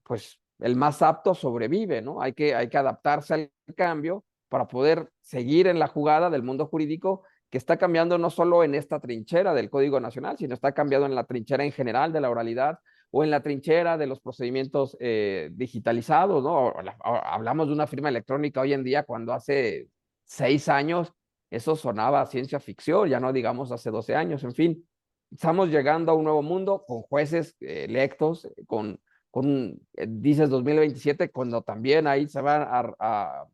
pues el más apto sobrevive, ¿no? Hay que adaptarse al cambio para poder seguir en la jugada del mundo jurídico que está cambiando no solo en esta trinchera del Código Nacional, sino está cambiando en la trinchera en general de la oralidad o en la trinchera de los procedimientos digitalizados, ¿no? Hablamos de una firma electrónica hoy en día cuando hace 6 años eso sonaba a ciencia ficción, ya no digamos hace 12 años, en fin. Estamos llegando a un nuevo mundo con jueces electos, dices 2027, cuando también ahí se van a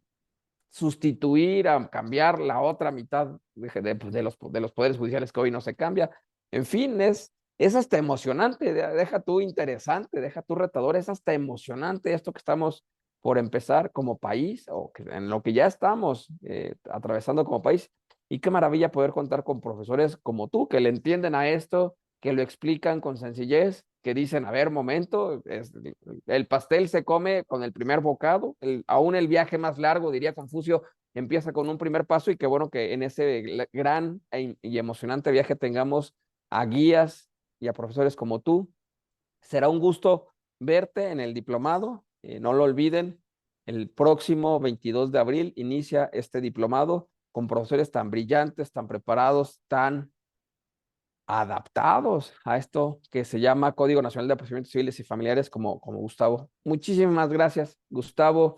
sustituir, a cambiar la otra mitad de los poderes judiciales que hoy no se cambia. En fin, es hasta emocionante, deja tú interesante, deja tú retador, es hasta emocionante esto que estamos por empezar como país, o en lo que ya estamos atravesando como país. Y qué maravilla poder contar con profesores como tú, que le entienden a esto, que lo explican con sencillez, que dicen, a ver, momento, el pastel se come con el primer bocado, aún el viaje más largo, diría Confucio, empieza con un primer paso, y qué bueno que en ese gran y emocionante viaje tengamos a guías y a profesores como tú. Será un gusto verte en el diplomado. No lo olviden, el próximo 22 de abril inicia este diplomado con profesores tan brillantes, tan preparados, tan adaptados a esto que se llama Código Nacional de Procedimientos Civiles y Familiares como Gustavo. Muchísimas gracias, Gustavo.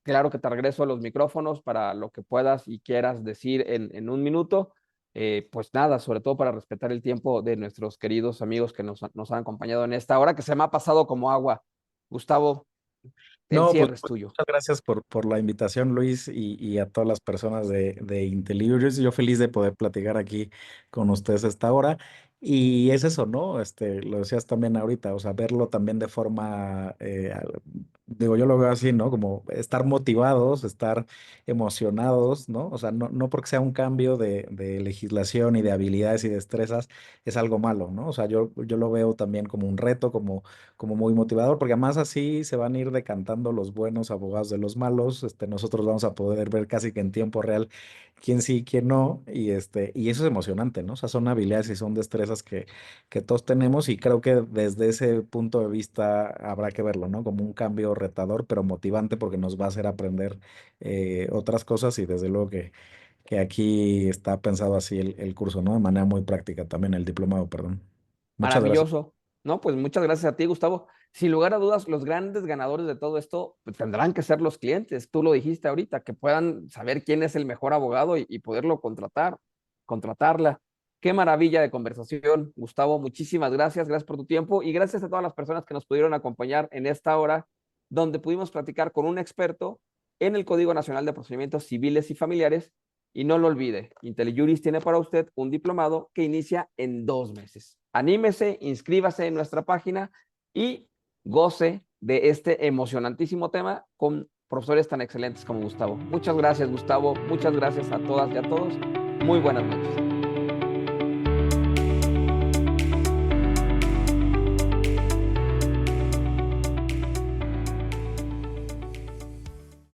Claro que te regreso a los micrófonos para lo que puedas y quieras decir en un minuto. Pues nada, sobre todo para respetar el tiempo de nuestros queridos amigos que nos han acompañado en esta hora que se me ha pasado como agua. Gustavo, el No, pues cierre es tuyo. muchas gracias por la invitación, Luis, y a todas las personas de IntelliJuris. Yo feliz de poder platicar aquí con ustedes a esta hora. Y es eso, ¿no? Lo decías también ahorita, o sea, verlo también de forma, digo, yo lo veo así, ¿no? Como estar motivados, estar emocionados, ¿no? O sea, no porque sea un cambio de legislación y de habilidades y destrezas, es algo malo, ¿no? O sea, yo lo veo también como un reto, como muy motivador, porque además así se van a ir decantando los buenos abogados de los malos. Nosotros vamos a poder ver casi que en tiempo real quién sí y quién no, y eso es emocionante, ¿no? O sea, son habilidades y son destrezas que todos tenemos, y creo que desde ese punto de vista habrá que verlo, ¿no? Como un cambio retador, pero motivante, porque nos va a hacer aprender otras cosas, y desde luego que aquí está pensado así el curso, ¿no? De manera muy práctica también, el diplomado, perdón. Muchas gracias. Maravilloso. No, pues muchas gracias a ti, Gustavo. Sin lugar a dudas, los grandes ganadores de todo esto pues, tendrán que ser los clientes. Tú lo dijiste ahorita, que puedan saber quién es el mejor abogado y poderlo contratarla. Qué maravilla de conversación, Gustavo. Muchísimas gracias. Gracias por tu tiempo y gracias a todas las personas que nos pudieron acompañar en esta hora, donde pudimos platicar con un experto en el Código Nacional de Procedimientos Civiles y Familiares. Y no lo olvide, IntelliJuris tiene para usted un diplomado que inicia en 2 meses. Anímese, inscríbase en nuestra página y goce de este emocionantísimo tema con profesores tan excelentes como Gustavo. Muchas gracias, Gustavo. Muchas gracias a todas y a todos. Muy buenas noches.